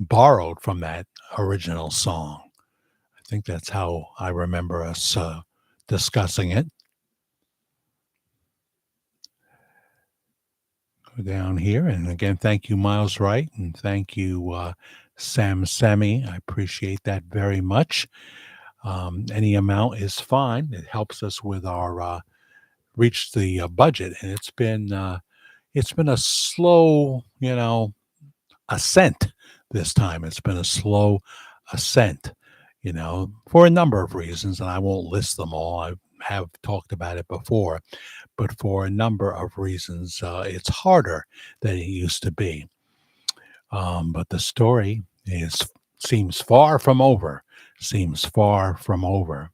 borrowed from that original song. I think that's how I remember us discussing it. Go down here, and again, thank you, Miles Wright, and thank you, Sam Semi. I appreciate that very much. Any amount is fine. It helps us with our reached the budget, and it's been a slow, ascent this time. It's been a slow ascent, for a number of reasons, and I won't list them all. I have talked about it before, but for a number of reasons, it's harder than it used to be. But the story seems far from over. Seems far from over.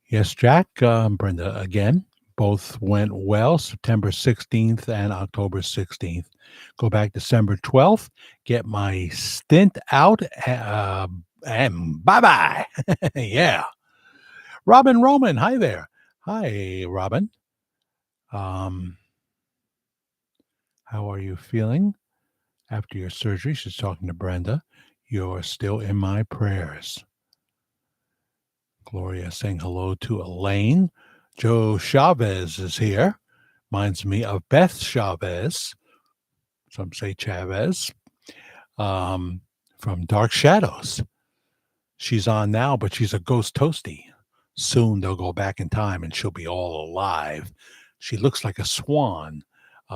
Yes, Jack, Brenda, again, both went well, September 16th and October 16th. Go back December 12th, get my stint out, and bye bye. Yeah. Robin Roman, hi there. Hi, Robin. Um, how are you feeling after your surgery? She's talking to Brenda. You're still in my prayers. Gloria saying hello to Elaine. Joe Chavez is here. Reminds me of Beth Chavez. Some say Chavez. From Dark Shadows. She's on now, but she's a ghost toasty. Soon they'll go back in time and she'll be all alive. She looks like a swan.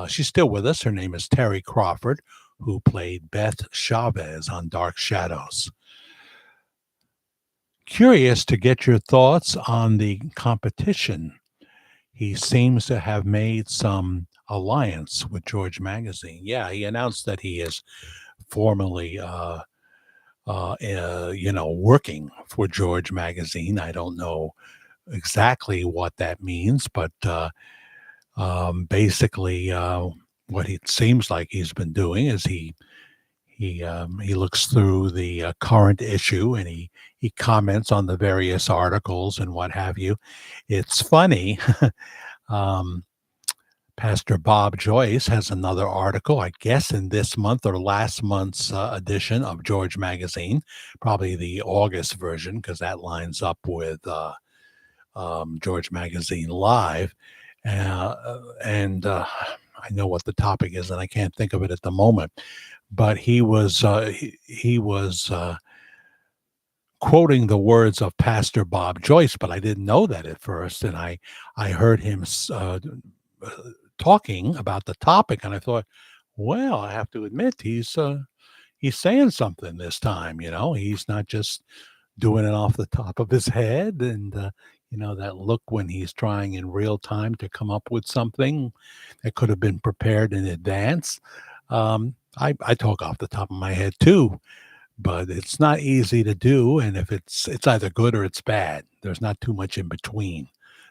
She's still with us. Her name is Terry Crawford, who played Beth Chavez on Dark Shadows. Curious to get your thoughts on the competition. He seems to have made some alliance with George Magazine. Yeah, he announced that he is formally, working for George Magazine. I don't know exactly what that means, but basically, what it seems like he's been doing is he looks through the current issue, and he comments on the various articles and what have you. It's funny. um, Pastor Bob Joyce has another article, I guess, in this month or last month's edition of George Magazine, probably the August version, because that lines up with George Magazine Live. And I know what the topic is, and I can't think of it at the moment. But he was quoting the words of Pastor Bob Joyce, but I didn't know that at first, and I heard him talking about the topic, and I thought, well, I have to admit he's saying something this time. He's not just doing it off the top of his head, and that look when he's trying in real time to come up with something that could have been prepared in advance. I talk off the top of my head too, but it's not easy to do. And if it's either good or it's bad. There's not too much in between.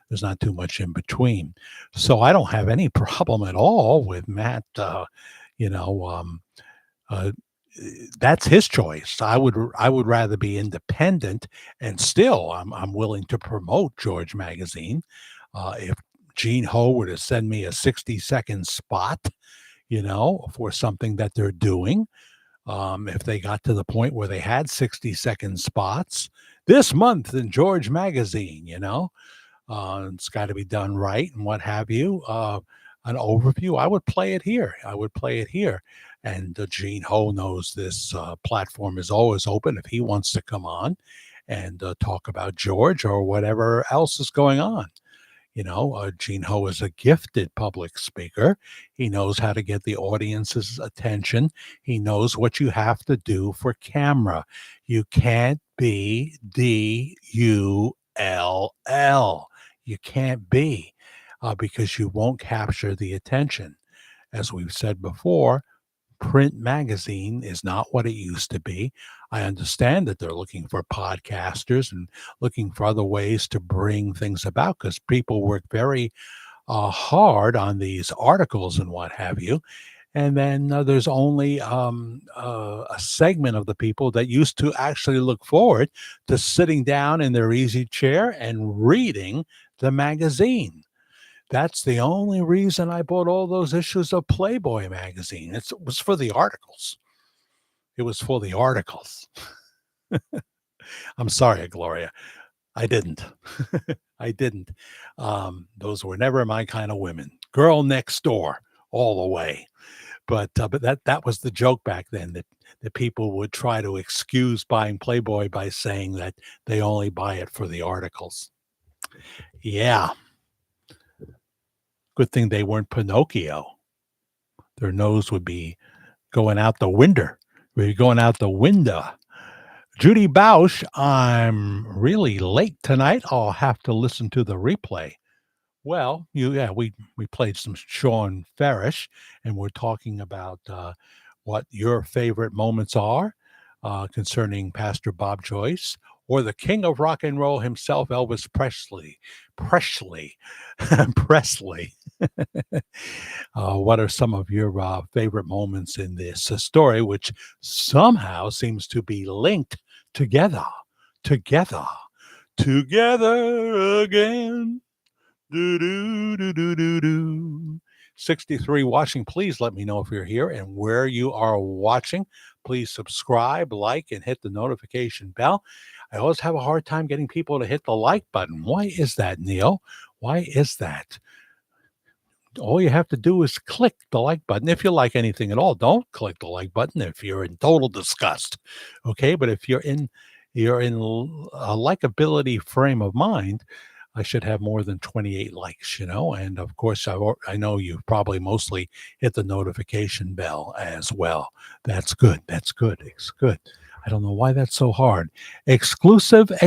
There's not too much in between. So I don't have any problem at all with Matt. That's his choice. I would rather be independent, and still I'm willing to promote George Magazine. If Gene Ho were to send me a 60-second spot, for something that they're doing. If they got to the point where they had 60-second spots this month in George Magazine, it's got to be done right and what have you. An overview, I would play it here. And Gene Ho knows this platform is always open if he wants to come on and talk about George or whatever else is going on. Gene Ho is a gifted public speaker. He knows how to get the audience's attention. He knows what you have to do for camera. You can't be DULL. You can't be because you won't capture the attention. As we've said before, print magazine is not what it used to be. I understand that they're looking for podcasters and looking for other ways to bring things about because people work very hard on these articles and what have you. And then there's only a segment of the people that used to actually look forward to sitting down in their easy chair and reading the magazine. That's the only reason I bought all those issues of Playboy magazine. It was for the articles. It was for the articles. I'm sorry, Gloria. I didn't. I didn't. Those were never my kind of women. Girl next door, all the way. But that was the joke back then, that people would try to excuse buying Playboy by saying that they only buy it for the articles. Yeah. Good thing they weren't Pinocchio. Their nose would be going out the window. We're going out the window. Judy Bausch, I'm really late tonight. I'll have to listen to the replay. Well, we played some Shawn Farash, and we're talking about what your favorite moments are concerning Pastor Bob Joyce or the king of rock and roll himself, Elvis Presley. Presley. Presley. What are some of your favorite moments in this story, which somehow seems to be linked together, together, together again? Do, do, do, do, do, do. 63 watching. Please let me know if you're here and where you are watching. Please subscribe, like, and hit the notification bell. I always have a hard time getting people to hit the like button. Why is that, Neil? Why is that? All you have to do is click the like button. If you like anything at all, don't click the like button if you're in total disgust. Okay, but if you're in a likability frame of mind, I should have more than 28 likes, and of course I know you've probably mostly hit the notification bell as well. That's good. That's good. It's good. I don't know why that's so hard. Exclusive. Is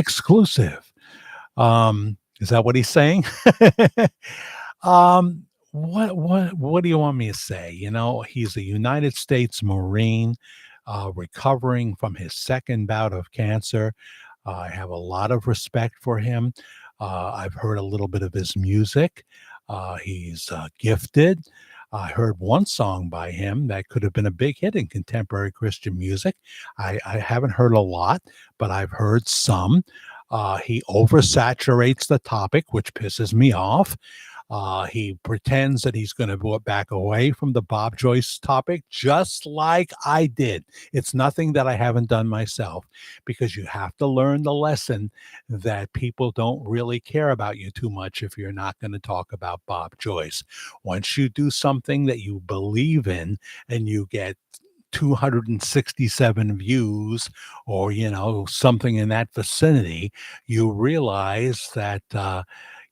that what he's saying? What do you want me to say? He's a United States Marine, recovering from his second bout of cancer. I have a lot of respect for him. I've heard a little bit of his music. He's gifted. I heard one song by him that could have been a big hit in contemporary Christian music. I haven't heard a lot, but I've heard some. He oversaturates the topic, which pisses me off. He pretends that he's going to back away from the Bob Joyce topic, just like I did. It's nothing that I haven't done myself, because you have to learn the lesson that people don't really care about you too much if you're not going to talk about Bob Joyce. Once you do something that you believe in and you get 267 views or something in that vicinity, you realize that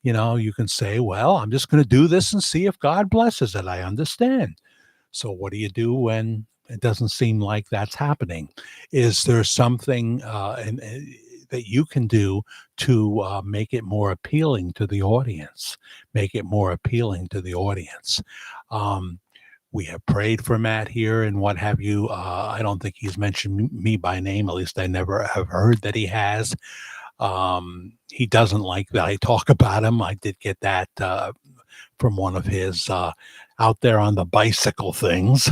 you can say, well, I'm just going to do this and see if God blesses it. I understand. So what do you do when it doesn't seem like that's happening? Is there something that you can do to make it more appealing to the audience? Make it more appealing to the audience. We have prayed for Matt here and what have you. I don't think he's mentioned me by name. At least I never have heard that he has. He doesn't like that I talk about him. I did get that from one of his out there on the bicycle things,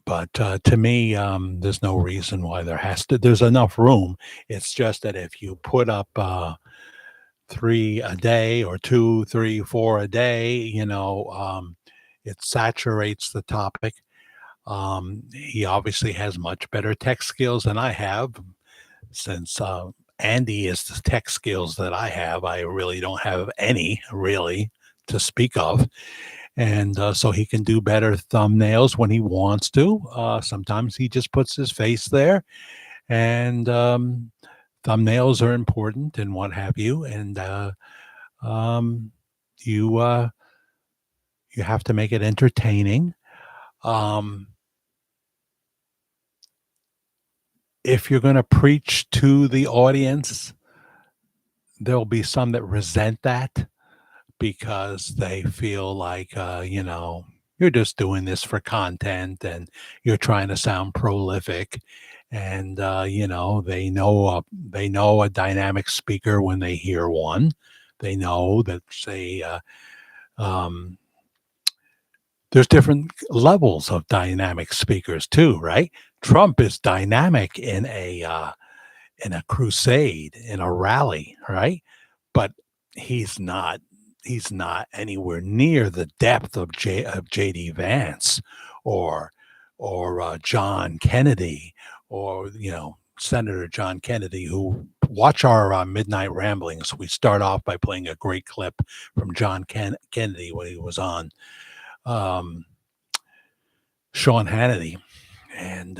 but to me, there's no reason why there's enough room. It's just that if you put up 3 a day or 2, 3, 4 a day, it saturates the topic. He obviously has much better tech skills than I have. Since Andy is the tech skills that I have, I really don't have any really to speak of. And so he can do better thumbnails when he wants to. Sometimes he just puts his face there, and thumbnails are important and what have you. And you have to make it entertaining. If you're going to preach to the audience, there'll be some that resent that because they feel like, you're just doing this for content and you're trying to sound prolific. And, they know a dynamic speaker when they hear one. They know that, say, there's different levels of dynamic speakers too, right? Trump is dynamic in a crusade, in a rally, right? But he's not anywhere near the depth of J.D. Vance or John Kennedy or Senator John Kennedy, who watch our midnight ramblings. We start off by playing a great clip from John Kennedy when he was on Sean Hannity, and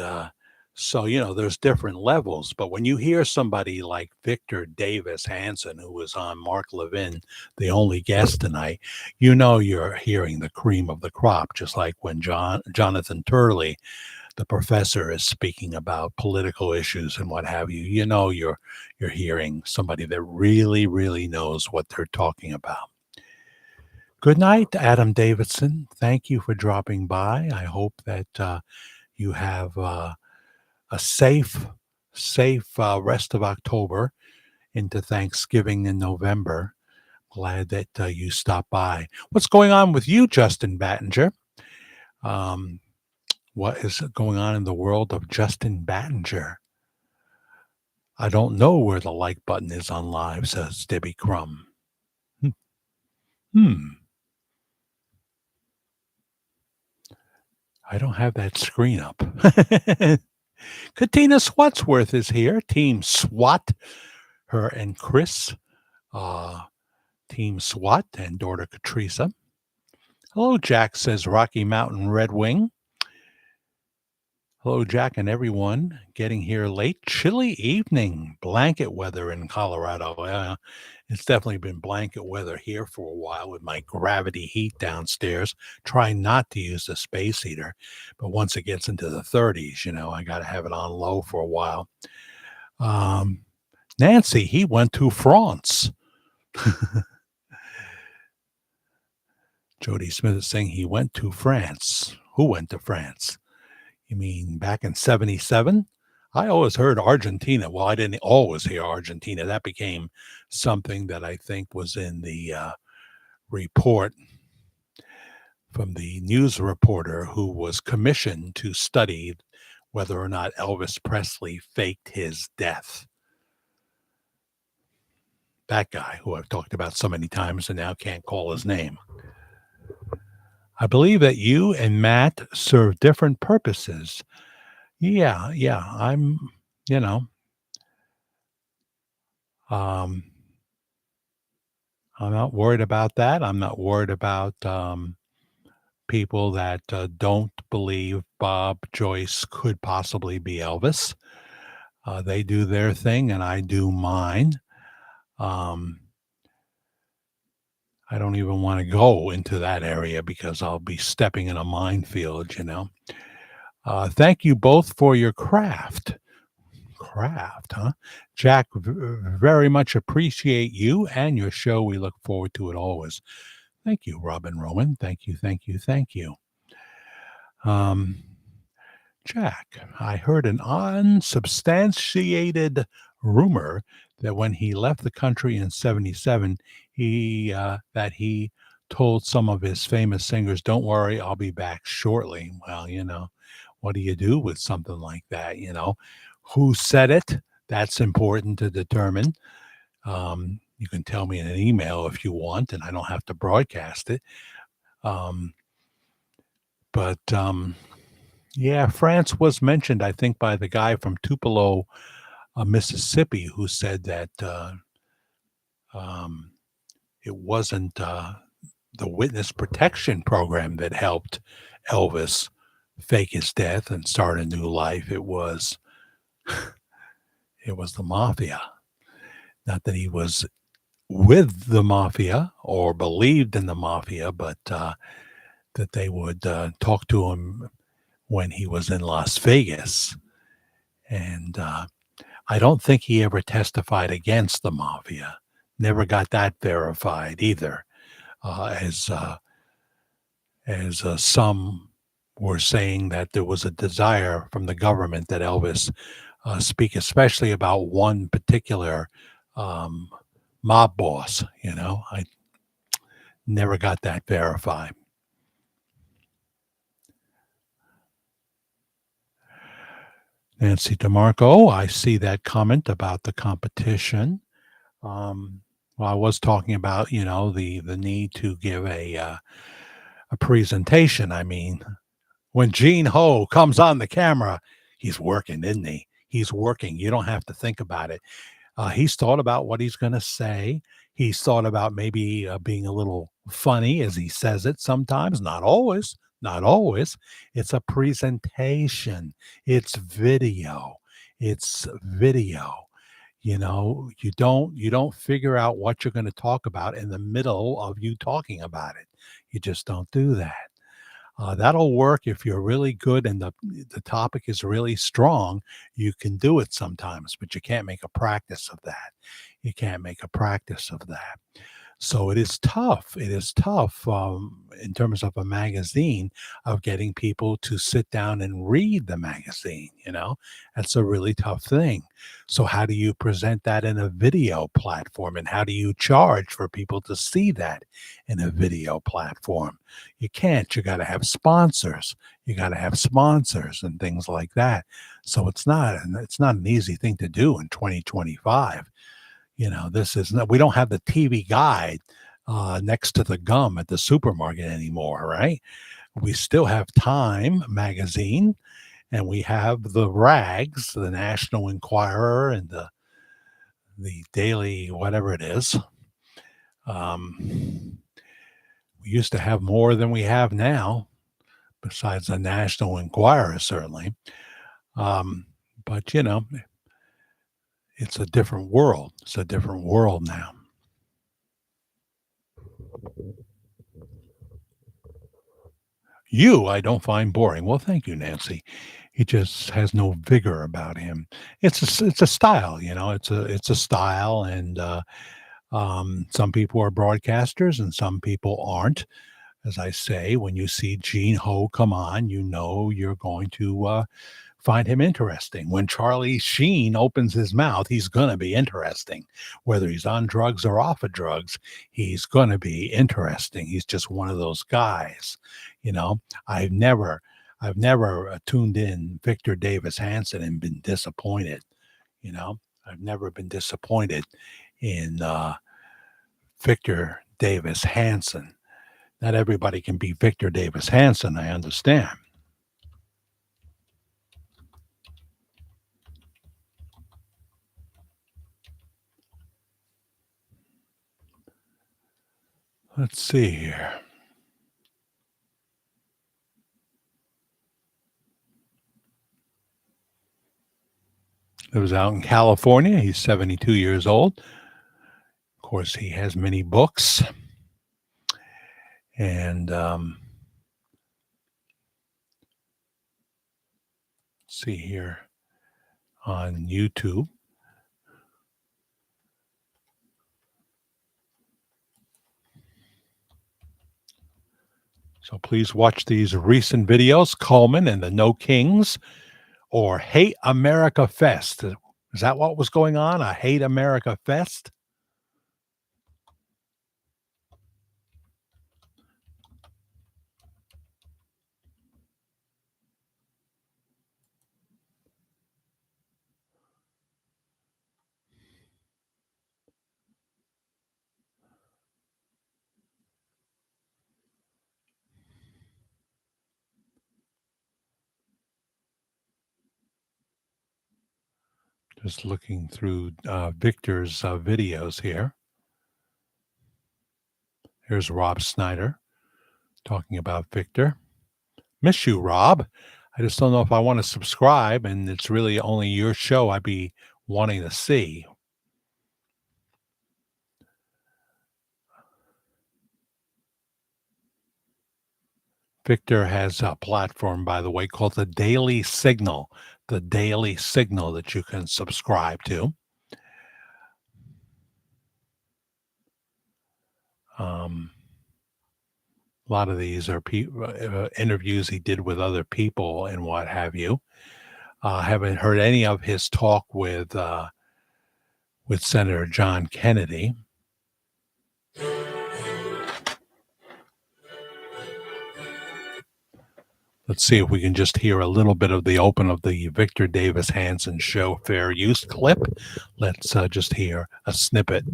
So, there's different levels. But when you hear somebody like Victor Davis Hanson, who was on Mark Levin, the only guest tonight, you're hearing the cream of the crop, just like when Jonathan Turley, the professor, is speaking about political issues and what have you. You're hearing somebody that really, really knows what they're talking about. Good night, Adam Davidson. Thank you for dropping by. I hope that you have a safe rest of October into Thanksgiving in November. Glad that you stopped by. What's going on with you, Justin Battinger? What is going on in the world of Justin Battinger? I don't know where the like button is on live, says Debbie Crum. I don't have that screen up. Katina Swatsworth is here. Team SWAT. Her and Chris. Team SWAT and daughter Katrisa. Hello, Jack, says Rocky Mountain Red Wing. Hello, Jack, and everyone getting here late. Chilly evening, blanket weather in Colorado. It's definitely been blanket weather here for a while with my gravity heat downstairs. Try not to use the space heater, but once it gets into the 30s, I got to have it on low for a while. Nancy, he went to France. Jody Smith is saying he went to France. Who went to France? You mean back in 77? I always heard Argentina. Well, I didn't always hear Argentina. That became something that I think was in the report from the news reporter who was commissioned to study whether or not Elvis Presley faked his death. That guy who I've talked about so many times and now can't call his name. I believe that you and Matt serve different purposes. Yeah, I'm, I'm not worried about that. I'm not worried about people that don't believe Bob Joyce could possibly be Elvis. They do their thing and I do mine. I don't even want to go into that area because I'll be stepping in a minefield, Thank you both for your craft. Craft, huh? Jack, very much appreciate you and your show. We look forward to it always. Thank you, Robin Roman. Thank you. Jack, I heard an unsubstantiated rumor that when he left the country in 77, he told some of his famous singers, "Don't worry, I'll be back shortly." Well, what do you do with something like that? Who said it? That's important to determine. You can tell me in an email if you want, and I don't have to broadcast it. Yeah, France was mentioned, I think, by the guy from Tupelo, Mississippi, who said that it wasn't the witness protection program that helped Elvis fake his death and start a new life. It was the mafia. Not that he was with the mafia or believed in the mafia, but that they would talk to him when he was in Las Vegas. And I don't think he ever testified against the mafia. Never got that verified either, as some were saying that there was a desire from the government that Elvis speak especially about one particular mob boss. I never got that verified. Nancy DeMarco, I see that comment about the competition. Well, I was talking about, the need to give a presentation. I mean, when Gene Ho comes on the camera, he's working, isn't he? He's working. You don't have to think about it. He's thought about what he's going to say. He's thought about maybe being a little funny as he says it sometimes, not always, not always. It's a presentation, it's video, it's video. You don't figure out what you're going to talk about in the middle of you talking about it. You just don't do that. That'll work if you're really good and the topic is really strong. You can do it sometimes, but you can't make a practice of that. You can't make a practice of that. So it is tough. It is tough in terms of a magazine of getting people to sit down and read the magazine. That's a really tough thing. So, how do you present that in a video platform? And how do you charge for people to see that in a video platform? You can't. You got to have sponsors. You got to have sponsors and things like that. So it's not an easy thing to do in 2025. This is not, we don't have the TV guide next to the gum at the supermarket anymore, right? We still have Time magazine, and we have the rags, the National Enquirer, and the Daily whatever it is. We used to have more than we have now, besides the National Enquirer, certainly. But it's a different world. It's a different world now. I don't find boring. Well, thank you, Nancy. He just has no vigor about him. It's a style, it's a style, and some people are broadcasters and some people aren't. As I say, when you see Gene Ho come on, you're going to find him interesting. When Charlie Sheen opens his mouth, he's going to be interesting. Whether he's on drugs or off of drugs, he's going to be interesting. He's just one of those guys. You know, I've never, I've never tuned in Victor Davis Hanson and been disappointed. I've never been disappointed in Victor Davis Hanson. Not everybody can be Victor Davis Hanson, I understand. Let's see here. Lives out in California. He's 72 years old. Of course, he has many books. And see here on YouTube. So please watch these recent videos, Coleman and the No Kings, or Hate America Fest. Is that what was going on? A Hate America Fest? Just looking through Victor's videos here. Here's Rob Snyder talking about Victor. Miss you, Rob. I just don't know if I want to subscribe, and it's really only your show I'd be wanting to see. Victor has a platform, by the way, called the Daily Signal. The Daily Signal that you can subscribe to. A lot of these are interviews he did with other people and what have you. Haven't heard any of his talk with Senator John Kennedy. Let's see if we can just hear a little bit of the open of the Victor Davis Hanson show fair use clip. Let's just hear a snippet.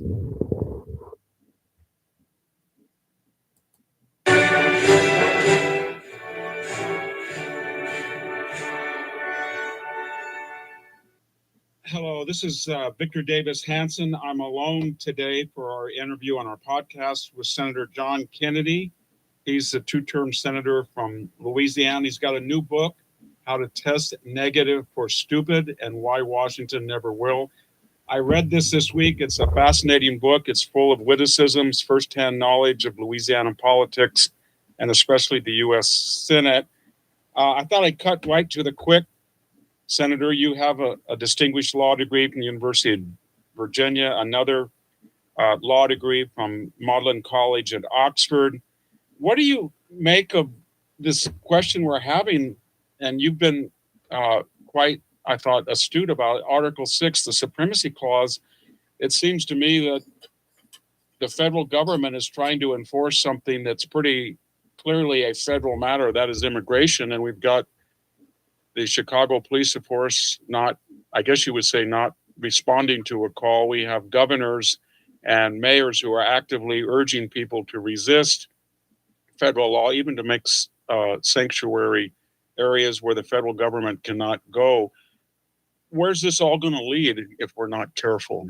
Hello, this is Victor Davis Hanson. I'm alone today for our interview on our podcast with Senator John Kennedy. He's a two-term senator from Louisiana. He's got a new book, How to Test Negative for Stupid and Why Washington Never Will. I read this week. It's a fascinating book. It's full of witticisms, firsthand knowledge of Louisiana politics, and especially the U.S. Senate. I thought I'd cut right to the quick. Senator, you have a distinguished law degree from the University of Virginia, another law degree from Magdalen College at Oxford. What do you make of this question we're having? And you've been quite, I thought, astute about Article 6, the Supremacy Clause. It seems to me that the federal government is trying to enforce something that's pretty clearly a federal matter, that is immigration. And we've got the Chicago police force not, I guess you would say, not responding to a call. We have governors and mayors who are actively urging people to resist federal law, even to make sanctuary areas where the federal government cannot go. Where's this all going to lead if we're not careful?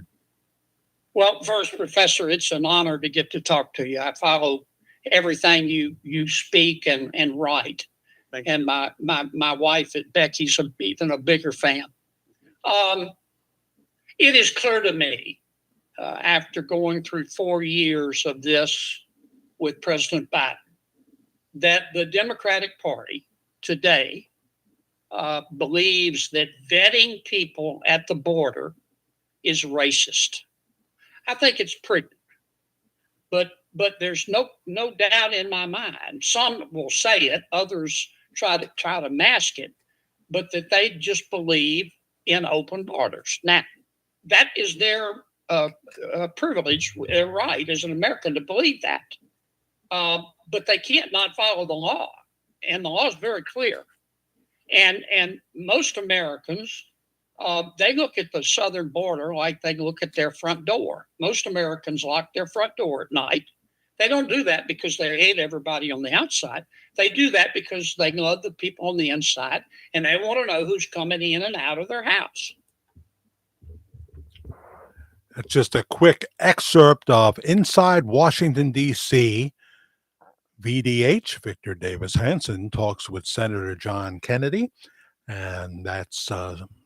Well, first, Professor, it's an honor to get to talk to you. I follow everything you speak and write. And my wife Becky's even a bigger fan. It is clear to me, after going through 4 years of this with President Biden, that the Democratic Party today believes that vetting people at the border is racist. I think it's pretty, but there's no doubt in my mind. Some will say it, others try to mask it, but that they just believe in open borders. Now, that is their privilege, their right as an American to believe that. But they can't not follow the law, and the law is very clear. And most Americans, they look at the southern border like they look at their front door. Most Americans lock their front door at night. They don't do that because they hate everybody on the outside. They do that because they love the people on the inside, and they want to know who's coming in and out of their house. That's just a quick excerpt of Inside Washington, D.C. VDH, Victor Davis Hanson, talks with Senator John Kennedy, and that's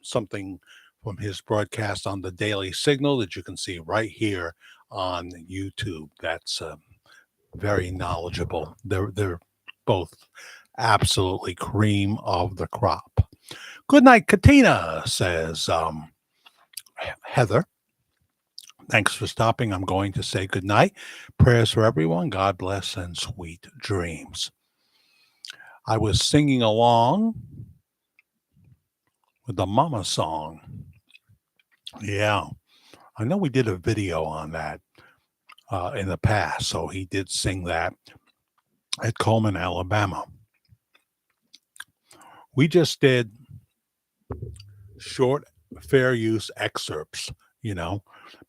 something from his broadcast on the Daily Signal that you can see right here on YouTube. That's very knowledgeable. They're both absolutely cream of the crop. Good night, Katina, says Heather. Thanks for stopping. I'm going to say good night. Prayers for everyone. God bless and sweet dreams. I was singing along with the Mama song. Yeah, I know we did a video on that in the past. So he did sing that at Coleman, Alabama. We just did short fair use excerpts,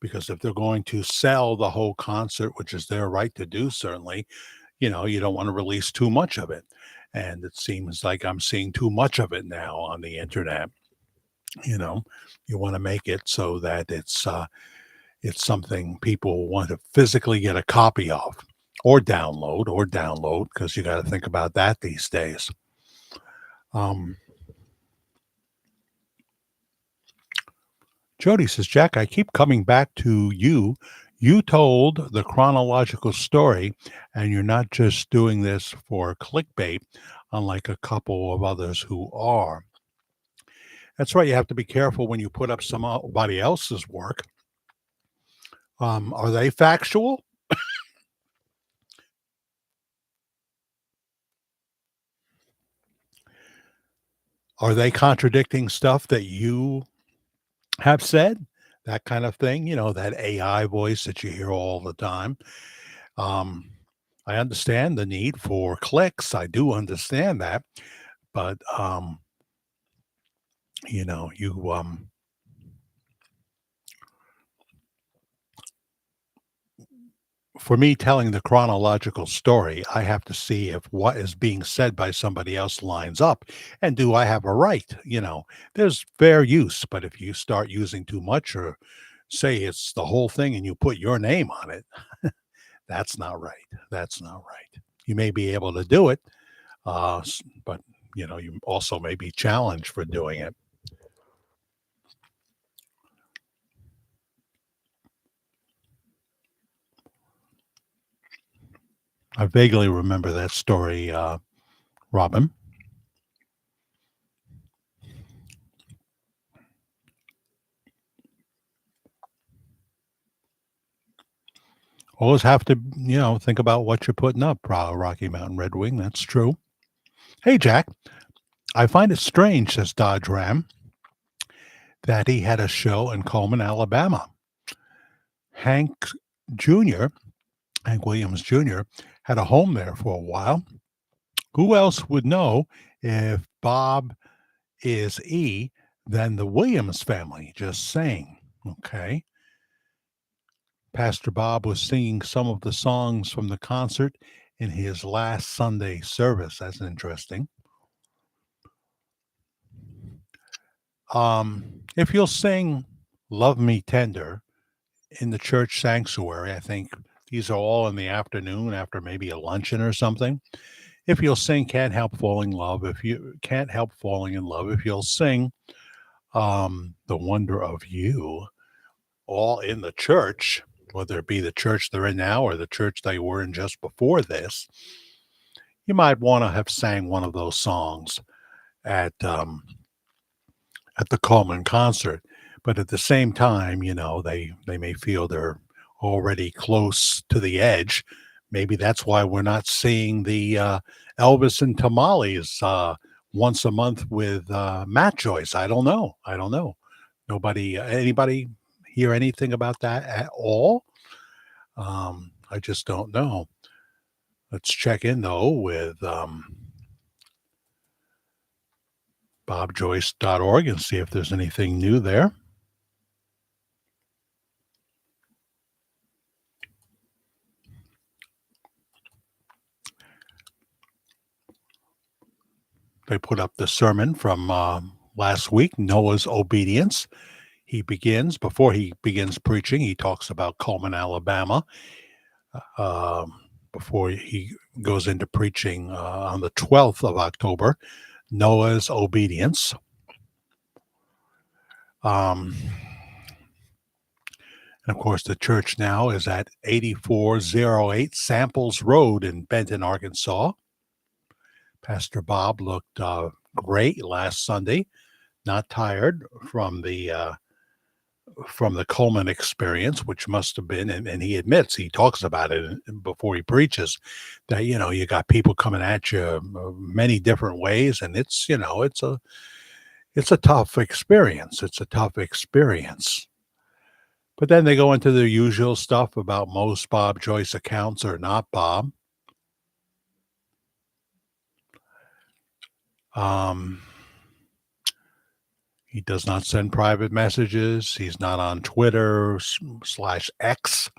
because if they're going to sell the whole concert, which is their right to do, certainly, you don't want to release too much of it. And it seems like I'm seeing too much of it now on the internet. You want to make it so that it's something people want to physically get a copy of or download, because you got to think about that these days. Jody says, Jack, I keep coming back to you. You told the chronological story, and you're not just doing this for clickbait, unlike a couple of others who are. That's right. You have to be careful when you put up somebody else's work. Are they factual? Are they contradicting stuff that you have said? That kind of thing, that AI voice that you hear all the time. I understand the need for clicks. I do understand that. But, for me telling the chronological story, I have to see if what is being said by somebody else lines up. And do I have a right? There's fair use, but if you start using too much or say it's the whole thing and you put your name on it, that's not right. That's not right. You may be able to do it, but you also may be challenged for doing it. I vaguely remember that story, Robin. Always have to, think about what you're putting up, Rocky Mountain Red Wing. That's true. Hey, Jack, I find it strange, says Dodge Ram, that he had a show in Coleman, Alabama. Hank Jr., Hank Williams Jr., had a home there for a while. Who else would know if Bob is E than the Williams family? Just saying. Okay. Pastor Bob was singing some of the songs from the concert in his last Sunday service. That's interesting. If you'll sing Love Me Tender in the church sanctuary, I think these are all in the afternoon after maybe a luncheon or something. If you'll sing Can't Help Falling in Love, if you can't help falling in love, if you'll sing The Wonder of You, all in the church, whether it be the church they're in now or the church they were in just before this, you might want to have sang one of those songs at the Coleman concert. But at the same time, they may feel they're already close to the edge. Maybe that's why we're not seeing the Elvis and Tamales once a month with Matt Joyce. I don't know. Anybody hear anything about that at all? I just don't know. Let's check in though with bobjoyce.org and see if there's anything new there. They put up the sermon from last week, Noah's obedience. Before he begins preaching, he talks about Coleman, Alabama. Before he goes into preaching on the 12th of October, Noah's obedience. And of course, the church now is at 8408 Samples Road in Benton, Arkansas. Pastor Bob looked great last Sunday, not tired from the Coleman experience, which must have been, and he admits, he talks about it before he preaches, that, you got people coming at you many different ways, and it's a tough experience. It's a tough experience. But then they go into the usual stuff about most Bob Joyce accounts are not Bob. He does not send private messages. He's not on Twitter /X.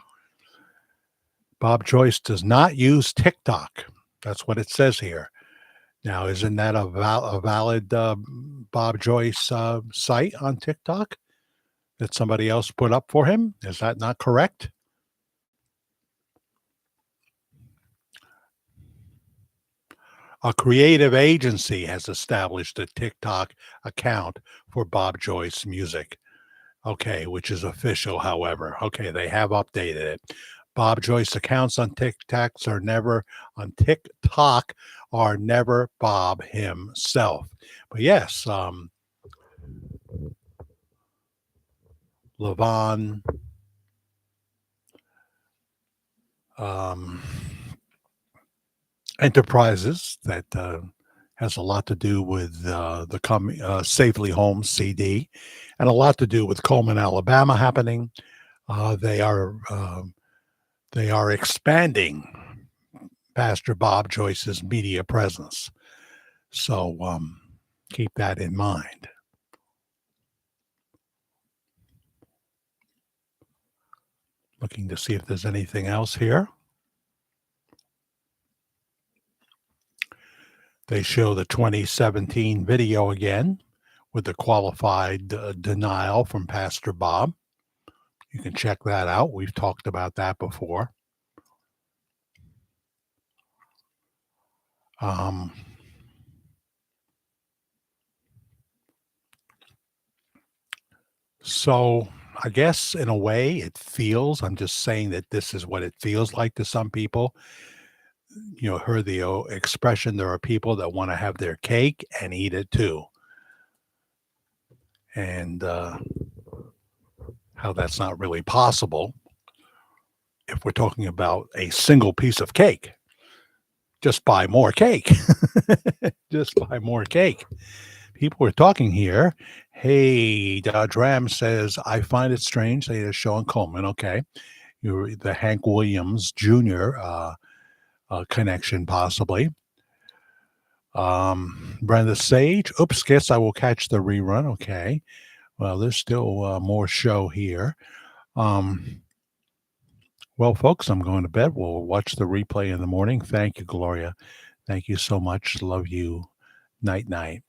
Bob Joyce does not use TikTok. That's what it says here. Now, isn't that a valid Bob Joyce site on TikTok that somebody else put up for him? Is that not correct? A creative agency has established a TikTok account for Bob Joyce music. Okay, which is official, however. Okay, they have updated it. Bob Joyce accounts on TikTok are never Bob himself. But yes, Levon Enterprises that has a lot to do with the Safely Home CD, and a lot to do with Coleman, Alabama happening. They are expanding Pastor Bob Joyce's media presence. So keep that in mind. Looking to see if there's anything else here. They show the 2017 video again with the qualified denial from Pastor Bob. You can check that out. We've talked about that before. So I guess in a way it feels, I'm just saying that this is what it feels like to some people. You know, heard the expression, there are people that want to have their cake and eat it too. And how that's not really possible if we're talking about a single piece of cake. Just buy more cake. Just buy more cake. People are talking here. Hey, Dodge Ram says, I find it strange they are showing Coleman. Okay. You're the Hank Williams Jr. Connection, possibly. Brenda Sage. Oops, guess I will catch the rerun. Okay. Well, there's still more show here. Well, folks, I'm going to bed. We'll watch the replay in the morning. Thank you, Gloria. Thank you so much. Love you. Night, night.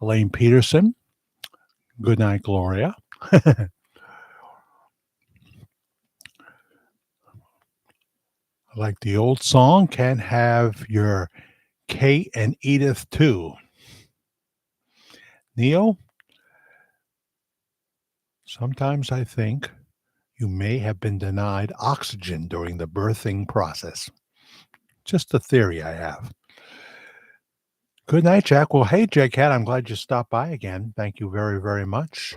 Elaine Peterson. Good night, Gloria. Like the old song, Can't Have Your Kate and Edith too. Neil, sometimes I think you may have been denied oxygen during the birthing process. Just a theory I have. Good night, Jack. Well, hey, J-Cat, I'm glad you stopped by again. Thank you very, very much.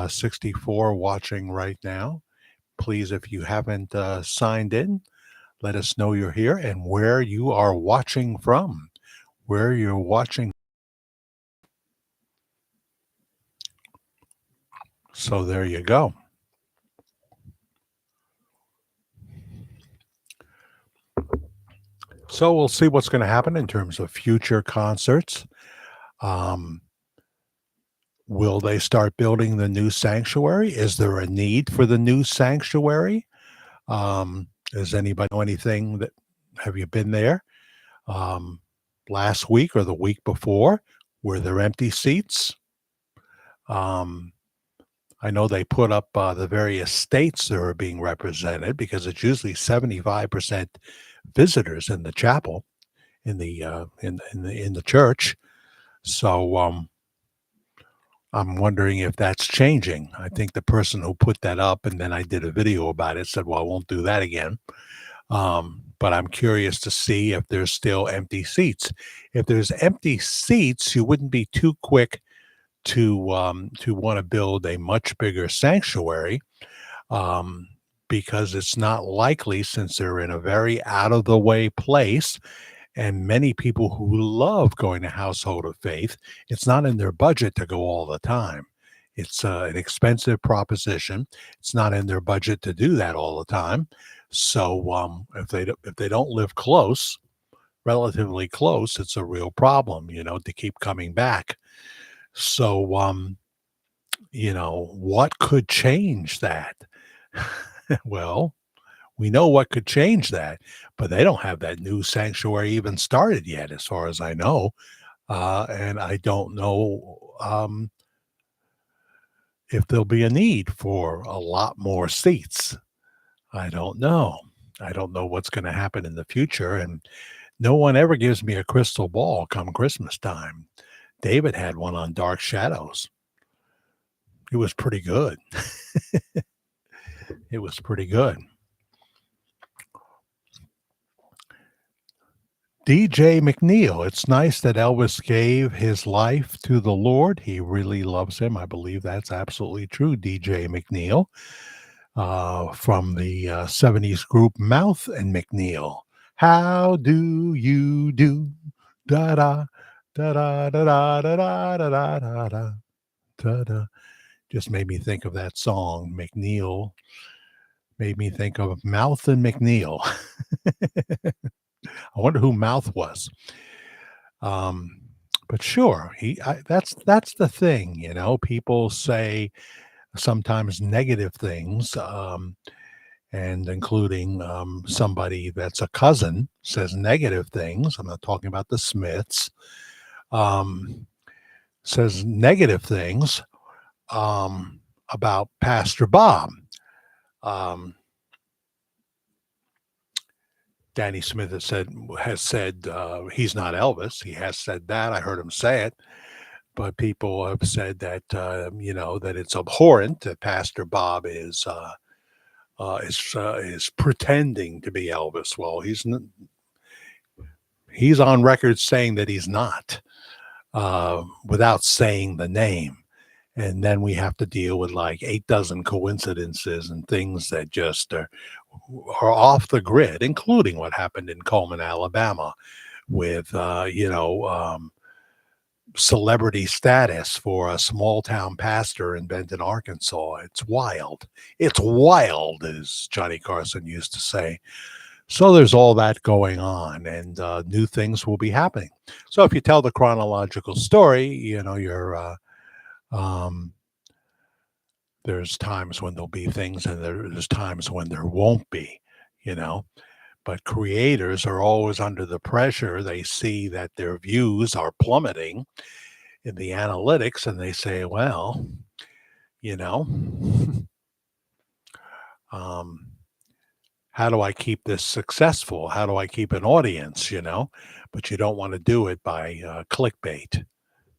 64 watching right now. Please, if you haven't signed in, let us know you're here and where you are watching from. Where you're watching. So there you go. So we'll see what's going to happen in terms of future concerts. Will they start building the new sanctuary? Is there a need for the new sanctuary? Does anybody know anything that, have you been there? Last week or the week before, were there empty seats? I know they put up the various states that are being represented because it's usually 75% visitors in the chapel, in the church. So I'm wondering if that's changing. I think the person who put that up, and then I did a video about it, said, "Well, I won't do that again." But I'm curious to see if there's still empty seats. If there's empty seats, you wouldn't be too quick to want to build a much bigger sanctuary, because it's not likely, since they're in a very out of the way place, and many people who love going to Household of Faith, it's not in their budget to go all the time. It's an expensive proposition. It's not in their budget to do that all the time. So if they don't live close, relatively close, it's a real problem, to keep coming back. So, what could change that? Well, we know what could change that, but they don't have that new sanctuary even started yet, as far as I know. And I don't know if there'll be a need for a lot more seats. I don't know. I don't know what's going to happen in the future. And no one ever gives me a crystal ball come Christmas time. David had one on Dark Shadows. It was pretty good. It was pretty good. DJ McNeil, it's nice that Elvis gave his life to the Lord. He really loves him. I believe that's absolutely true, DJ McNeil, from the 70s group Mouth and McNeil. How do you do? Da-da, da-da, da-da, da-da, da-da, da-da, da-da. Just made me think of that song. McNeil made me think of Mouth and McNeil. I wonder who Mouth was. But sure, that's the thing, people say sometimes negative things. and including somebody that's a cousin says negative things. I'm not talking about the Smiths. Says negative things about Pastor Bob. Danny Smith has said he's not Elvis. He has said that. I heard him say it. But people have said that that it's abhorrent that Pastor Bob is pretending to be Elvis. Well, he's on record saying that he's not, without saying the name. And then we have to deal with like 8 dozen coincidences and things that just are off the grid, including what happened in Coleman, Alabama, with celebrity status for a small town pastor in Benton, Arkansas. It's wild. It's wild, as Johnny Carson used to say. So there's all that going on, and new things will be happening. So if you tell the chronological story, there's times when there'll be things, and there's times when there won't be, But creators are always under the pressure. They see that their views are plummeting in the analytics, and they say, well, how do I keep this successful? How do I keep an audience, But you don't want to do it by clickbait.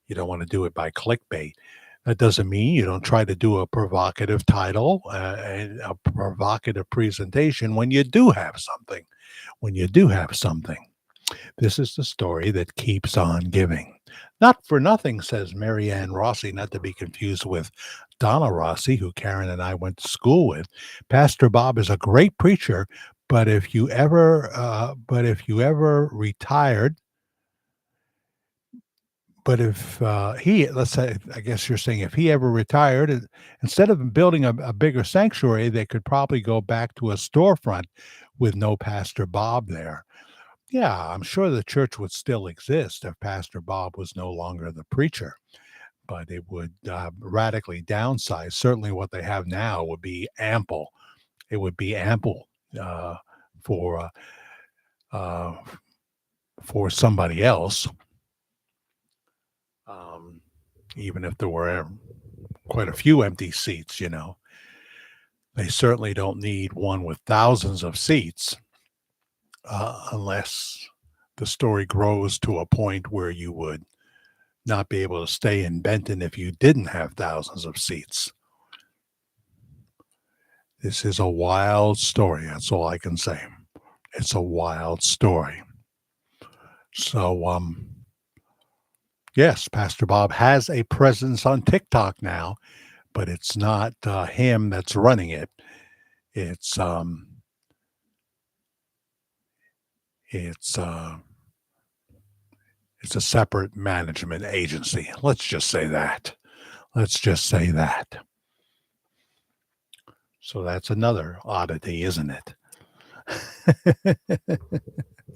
You don't want to do it by clickbait. That doesn't mean you don't try to do a provocative title and a provocative presentation when you do have something. This is the story that keeps on giving. Not for nothing, says Marianne Rossi, not to be confused with Donna Rossi, who Karen and I went to school with. Pastor Bob is a great preacher, but if you ever retired, but if let's say, I guess you're saying if he ever retired, instead of building a bigger sanctuary, they could probably go back to a storefront with no Pastor Bob there. Yeah, I'm sure the church would still exist if Pastor Bob was no longer the preacher, but it would radically downsize. Certainly what they have now would be ample. It would be ample for somebody else. Even if there were quite a few empty seats, they certainly don't need one with thousands of seats unless the story grows to a point where you would not be able to stay in Benton if you didn't have thousands of seats. This is a wild story. That's all I can say. It's a wild story. So, yes, Pastor Bob has a presence on TikTok now, but it's not him that's running it. It's a separate management agency. Let's just say that. So that's another oddity, isn't it?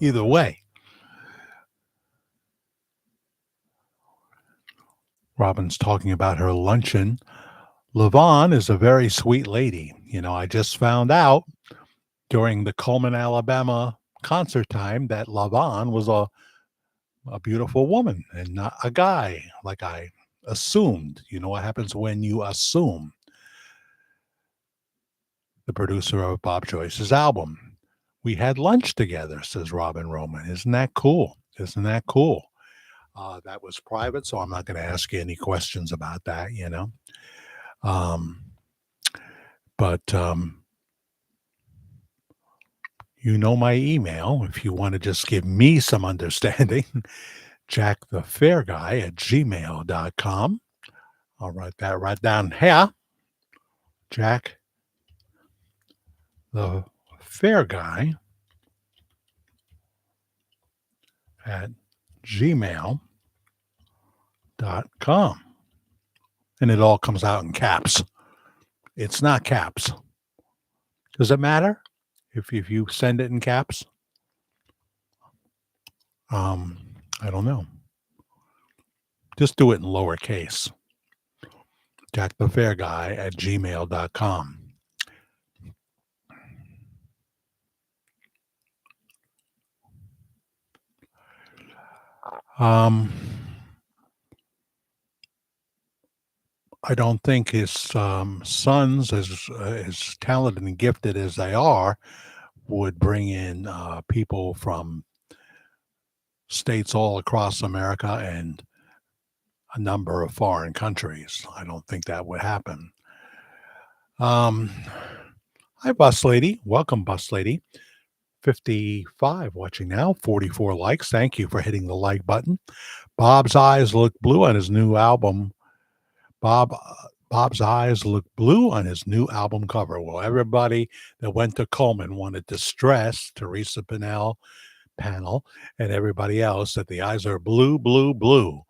Either way. Robin's talking about her luncheon. LaVon is a very sweet lady. I just found out during the Coleman, Alabama concert time that LaVon was a beautiful woman and not a guy, like I assumed. You know what happens when you assume. The producer of Bob Joyce's album. We had lunch together, says Robin Roman. Isn't that cool? That was private, so I'm not going to ask you any questions about that, But my email, if you want to just give me some understanding, jackthefairguy@gmail.com. I'll write that right down here. Jack the Fair Guy at gmail.com. And it all comes out in caps. It's not caps. Does it matter if you send it in caps? I don't know. Just do it in lowercase. jackthefairguy@gmail.com. Um, I don't think his sons, as talented and gifted as they are, would bring in people from states all across America and a number of foreign countries. I don't think that would happen. Um, Hi, Bus Lady. Welcome, Bus Lady. 55 watching now, 44 likes. Thank you for hitting the like button. Bob's eyes look blue on his new album. Bob's eyes look blue on his new album cover. Well, everybody that went to Coleman wanted to stress Teresa Panel, and everybody else that the eyes are blue, blue, blue.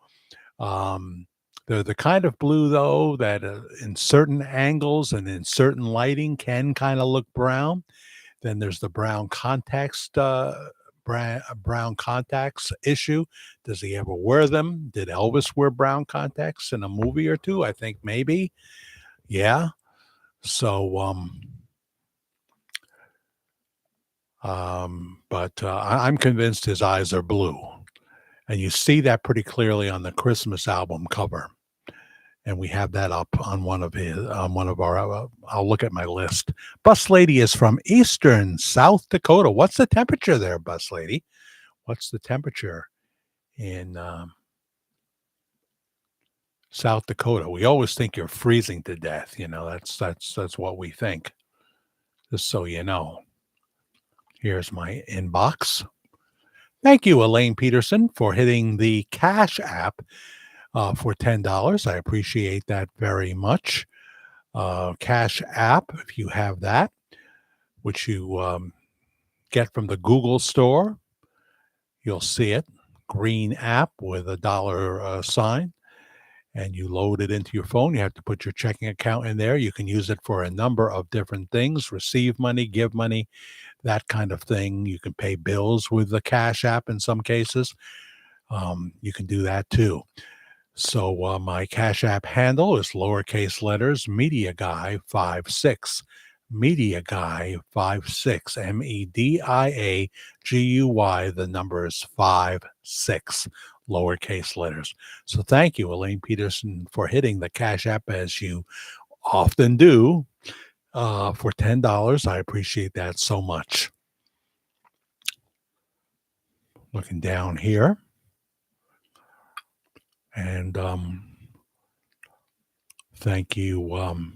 Um, they're the kind of blue, though, that in certain angles and in certain lighting can kind of look brown. Then there's the brown contacts issue. Does he ever wear them? Did Elvis wear brown contacts in a movie or two? I think maybe. Yeah. So, but I'm convinced his eyes are blue, and you see that pretty clearly on the Christmas album cover. And we have that up on one of our. I'll look at my list. Bus Lady is from Eastern South Dakota. What's the temperature there, Bus Lady? What's the temperature in South Dakota? We always think you're freezing to death. That's what we think. Just so you know. Here's my inbox. Thank you, Elaine Peterson, for hitting the Cash App for $10. I appreciate that very much. Cash App, if you have that, which you get from the Google store, you'll see it. Green app with a dollar sign, and you load it into your phone. You have to put your checking account in there. You can use it for a number of different things: receive money, give money, that kind of thing. You can pay bills with the Cash App in some cases. You can do that too. So my Cash App handle is lowercase letters Media Guy 56. Media Guy 56. MEDIAGUY. The number is 56. Lowercase letters. So thank you, Elaine Peterson, for hitting the Cash App as you often do for $10. I appreciate that so much. Looking down here. And thank you,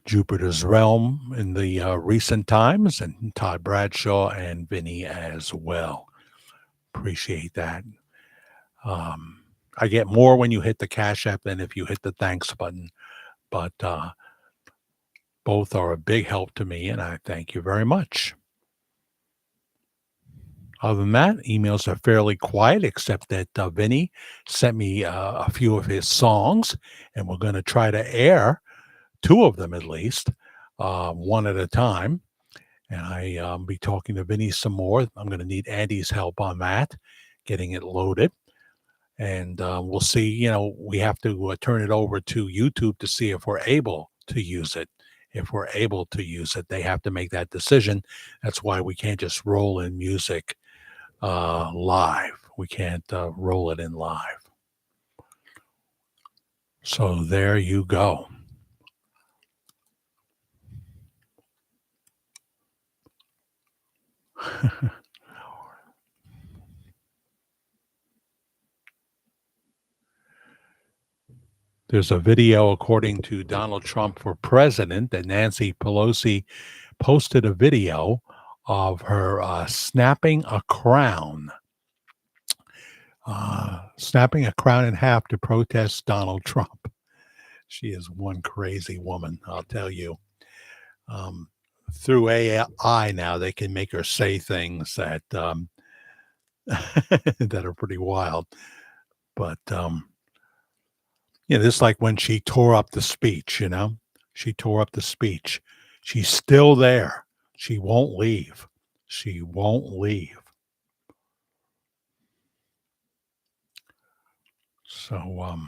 Jupiter's Realm in the recent times, and Todd Bradshaw and Vinny as well. Appreciate that. I get more when you hit the Cash App than if you hit the thanks button, but both are a big help to me, and I thank you very much. Other than that, emails are fairly quiet, except that Vinny sent me a few of his songs, and we're going to try to air two of them at least, one at a time. And I'll be talking to Vinny some more. I'm going to need Andy's help on that, getting it loaded. And we'll see, we have to turn it over to YouTube to see if we're able to use it. If we're able to use it, they have to make that decision. That's why we can't just roll in music live. We can't roll it in live. So there you go. There's a video, according to Donald Trump for president, that Nancy Pelosi posted a video of her snapping a crown in half to protest Donald Trump. She is one crazy woman, I'll tell you. Through AI now, they can make her say things that that are pretty wild. But it's like when she tore up the speech. She tore up the speech. She's still there. She won't leave. She won't leave. So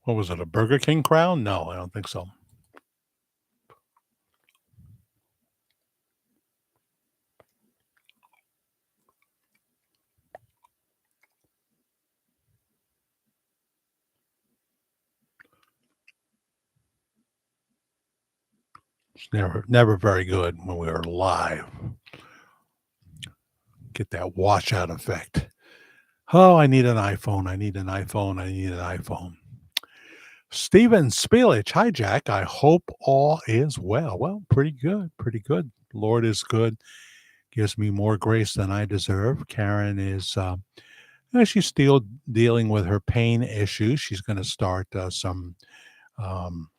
What was it, a Burger King crown? No, I don't think so. It's never very good when we are live. Get that washout effect. Oh, I need an iPhone. I need an iPhone. I need an iPhone. Steven Spielich, hi Jack. I hope all is well. Well, pretty good, pretty good. Lord is good. Gives me more grace than I deserve. Karen is, she's still dealing with her pain issues. She's going to start some um,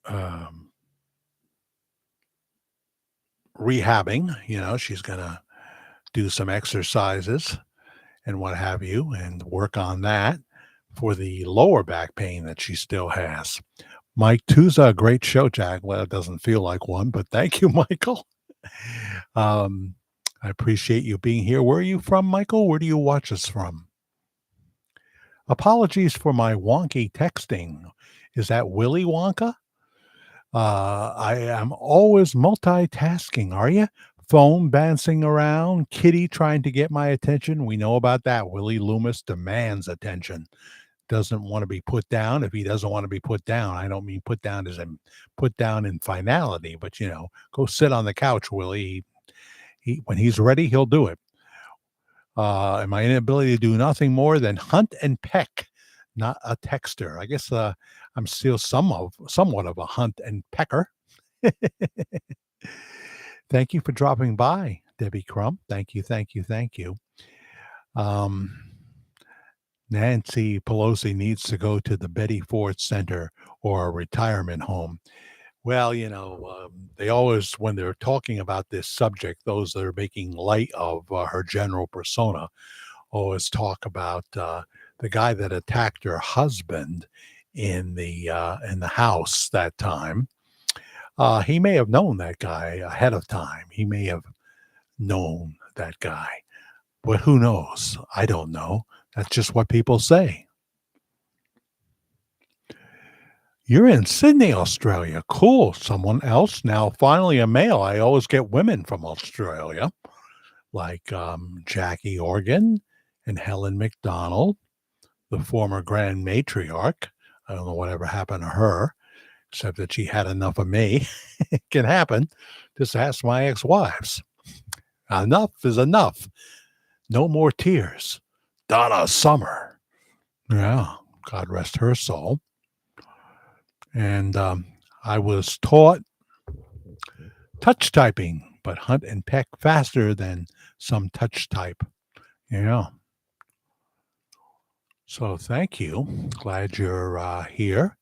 um, rehabbing. She's going to do some exercises and what have you, and work on that for the lower back pain that she still has. Mike Tuza, a great show, Jack. Well, it doesn't feel like one, but thank you, Michael. I appreciate you being here. Where are you from, Michael? Where do you watch us from? Apologies for my wonky texting. Is that Willy Wonka? I am always multitasking. Are you? Phone bouncing around, kitty trying to get my attention. We know about that. Willie Loomis demands attention. Doesn't want to be put down. If he doesn't want to be put down, I don't mean put down as in put down in finality, but go sit on the couch, Willie. He when he's ready, he'll do it. And my inability to do nothing more than hunt and peck, not a texter. I guess I'm still somewhat of a hunt and pecker. Thank you for dropping by, Debbie Crump. Thank you, thank you, thank you. Nancy Pelosi needs to go to the Betty Ford Center or a retirement home. Well, they always, when they're talking about this subject, those that are making light of her general persona, always talk about the guy that attacked her husband in the house that time. He may have known that guy ahead of time. He may have known that guy, but who knows? I don't know. That's just what people say. You're in Sydney, Australia. Cool. Someone else. Now, finally, a male. I always get women from Australia, like Jackie Organ and Helen McDonald, the former Grand Matriarch. I don't know whatever happened to her, except that she had enough of me. It can happen. Just ask my ex-wives. Enough is enough. No more tears. Donna Summer. Yeah, God rest her soul. And I was taught touch typing, but hunt and peck faster than some touch type. Yeah. So thank you. Glad you're here.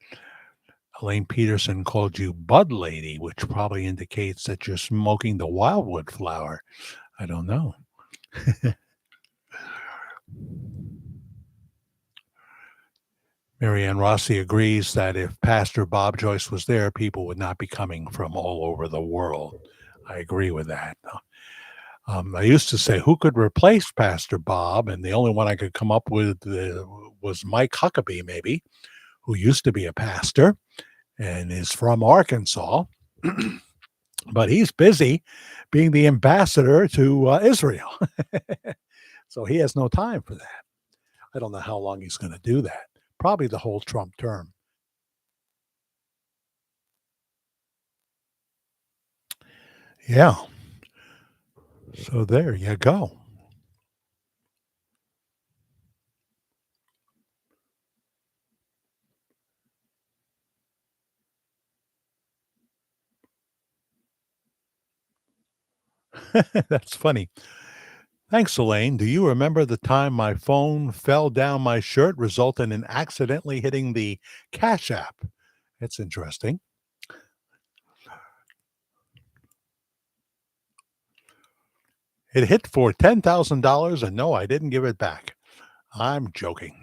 Elaine Peterson called you Bud Lady, which probably indicates that you're smoking the wildwood flower. I don't know. Marianne Rossi agrees that if Pastor Bob Joyce was there, people would not be coming from all over the world. I agree with that. I used to say, who could replace Pastor Bob? And the only one I could come up with was Mike Huckabee, maybe, who used to be a pastor and is from Arkansas. But he's busy being the ambassador to Israel. So he has no time for that. I don't know how long he's going to do that. Probably the whole Trump term. Yeah. So there you go. That's funny. Thanks, Elaine. Do you remember the time my phone fell down my shirt, resulting in accidentally hitting the Cash App? That's interesting. It hit for $10,000, and no, I didn't give it back. I'm joking.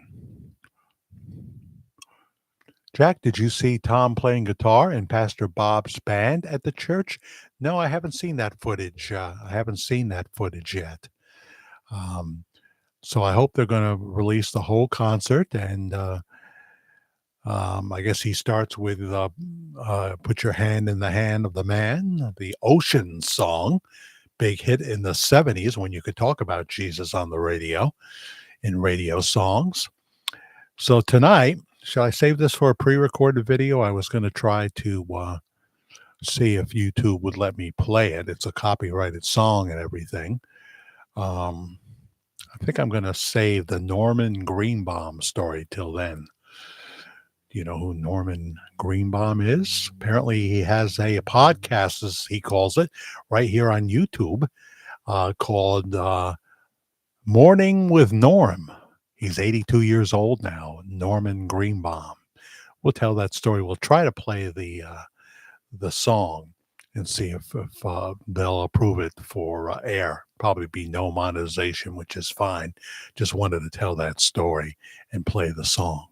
Jack, did you see Tom playing guitar in Pastor Bob's band at the church? No, I haven't seen that footage. I haven't seen that footage yet. So I hope they're going to release the whole concert. And I guess he starts with Put Your Hand in the Hand of the Man, the Ocean song, big hit in the 70s when you could talk about Jesus on the radio, in radio songs. So tonight, shall I save this for a pre-recorded video? I was going to try to see if YouTube would let me play it. It's a copyrighted song and everything. I think I'm going to save the Norman Greenbaum story till then. Do you know who Norman Greenbaum is? Apparently he has a podcast, as he calls it, right here on YouTube called Morning with Norm. He's 82 years old now, Norman Greenbaum. We'll tell that story. We'll try to play the song and see if they'll approve it for air. Probably be no monetization, which is fine. Just wanted to tell that story and play the song.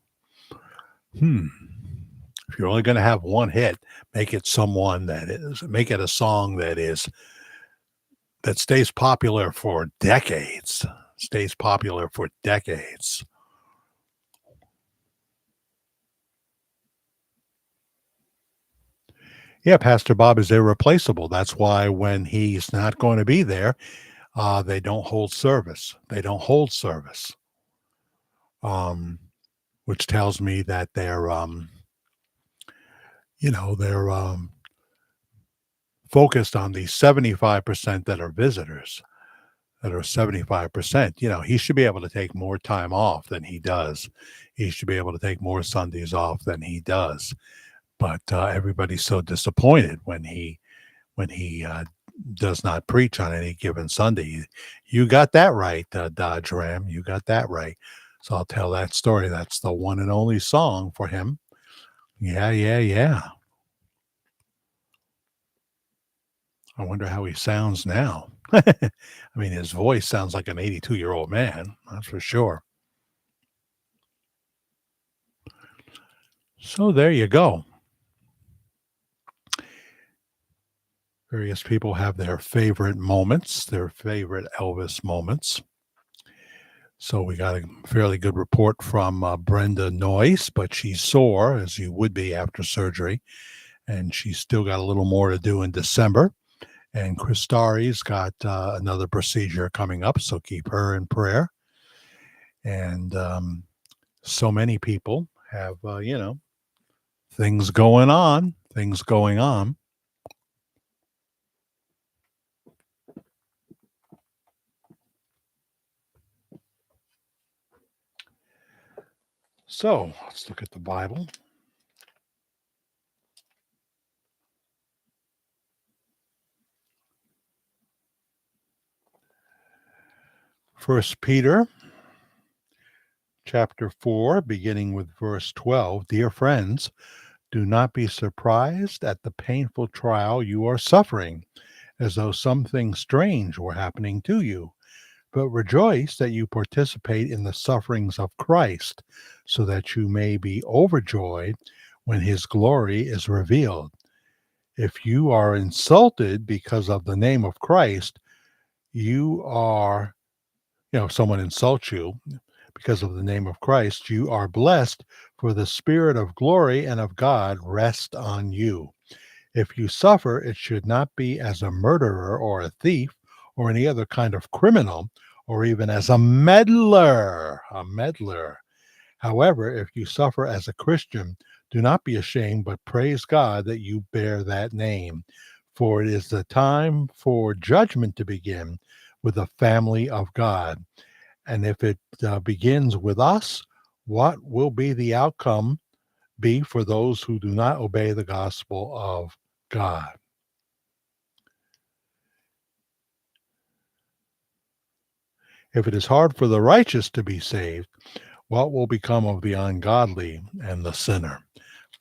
If you're only going to have one hit, make it make it a song that stays popular for decades. Stays popular for decades. Yeah, Pastor Bob is irreplaceable. That's why when he's not going to be there, they don't hold service. They don't hold service. Which tells me that they're focused on the 75% that are visitors, that are 75%. He should be able to take more time off than he does. He should be able to take more Sundays off than he does. But everybody's so disappointed when he does not preach on any given Sunday. You got that right, Dodge Ram. You got that right. So I'll tell that story. That's the one and only song for him. Yeah. I wonder how he sounds now. I mean, his voice sounds like an 82-year-old man. That's for sure. So there you go. Various people have their favorite moments, their favorite Elvis moments. So we got a fairly good report from Brenda Joyce, but she's sore, as you would be after surgery, and she's still got a little more to do in December. And Christari's got another procedure coming up, so keep her in prayer. And so many people have, things going on. So let's look at the Bible. First Peter chapter 4, beginning with verse 12. Dear friends, do not be surprised at the painful trial you are suffering, as though something strange were happening to you. But rejoice that you participate in the sufferings of Christ, so that you may be overjoyed when his glory is revealed. If you are insulted because of the name of Christ, if someone insults you because of the name of Christ, you are blessed, for the Spirit of glory and of God rest on you. If you suffer, it should not be as a murderer or a thief or any other kind of criminal, or even as a meddler. However, if you suffer as a Christian, do not be ashamed, but praise God that you bear that name. For it is the time for judgment to begin with the family of God. And if it begins with us, what will be the outcome be for those who do not obey the gospel of God? If it is hard for the righteous to be saved, what will become of the ungodly and the sinner?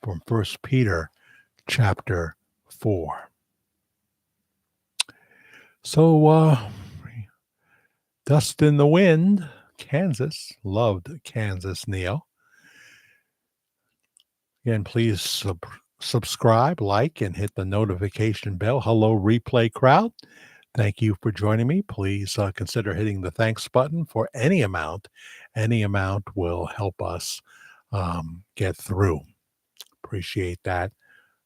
From 1 Peter chapter 4. So, Dust in the Wind, Kansas. Loved Kansas, Neil. Again, please subscribe, like, and hit the notification bell. Hello, replay crowd. Thank you for joining me. Please consider hitting the thanks button for any amount. Any amount will help us get through. Appreciate that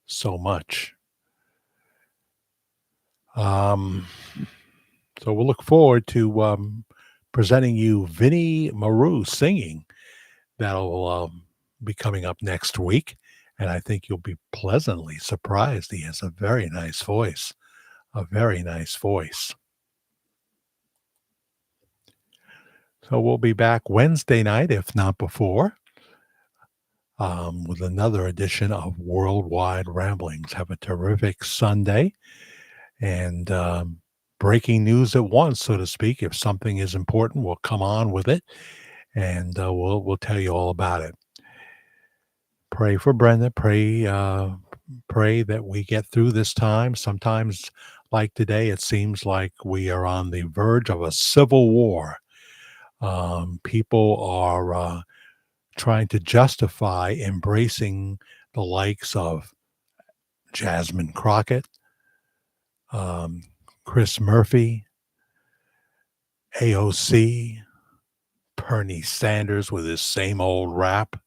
so much. So we'll look forward to presenting you Vinnie Maru singing. That'll be coming up next week. And I think you'll be pleasantly surprised. He has a very nice voice. A very nice voice. So we'll be back Wednesday night, if not before, with another edition of Worldwide Ramblings. Have a terrific Sunday. And breaking news at once, so to speak. If something is important, we'll come on with it, and we'll tell you all about it. Pray for Brenda. Pray that we get through this time. Sometimes, like today, it seems like we are on the verge of a civil war. People are trying to justify embracing the likes of Jasmine Crockett, Chris Murphy, AOC, Bernie Sanders with his same old rap,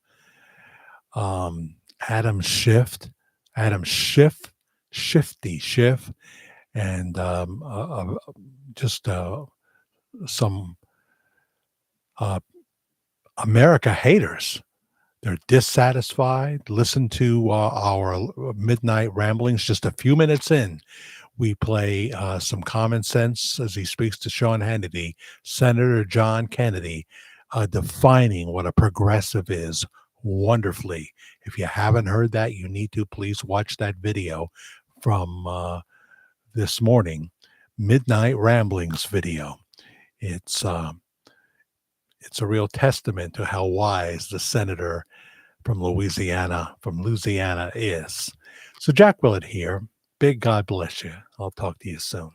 Adam Schiff, Shifty Schiff, and just some America haters. They're dissatisfied. Listen to our midnight ramblings just a few minutes in. We play some common sense as he speaks to Sean Hannity, Senator John Kennedy, defining what a progressive is wonderfully. If you haven't heard that, you need to please watch that video from this morning, Midnight Ramblings video. It's a real testament to how wise the senator from Louisiana is. So Jack Willett here. Big God bless you. I'll talk to you soon.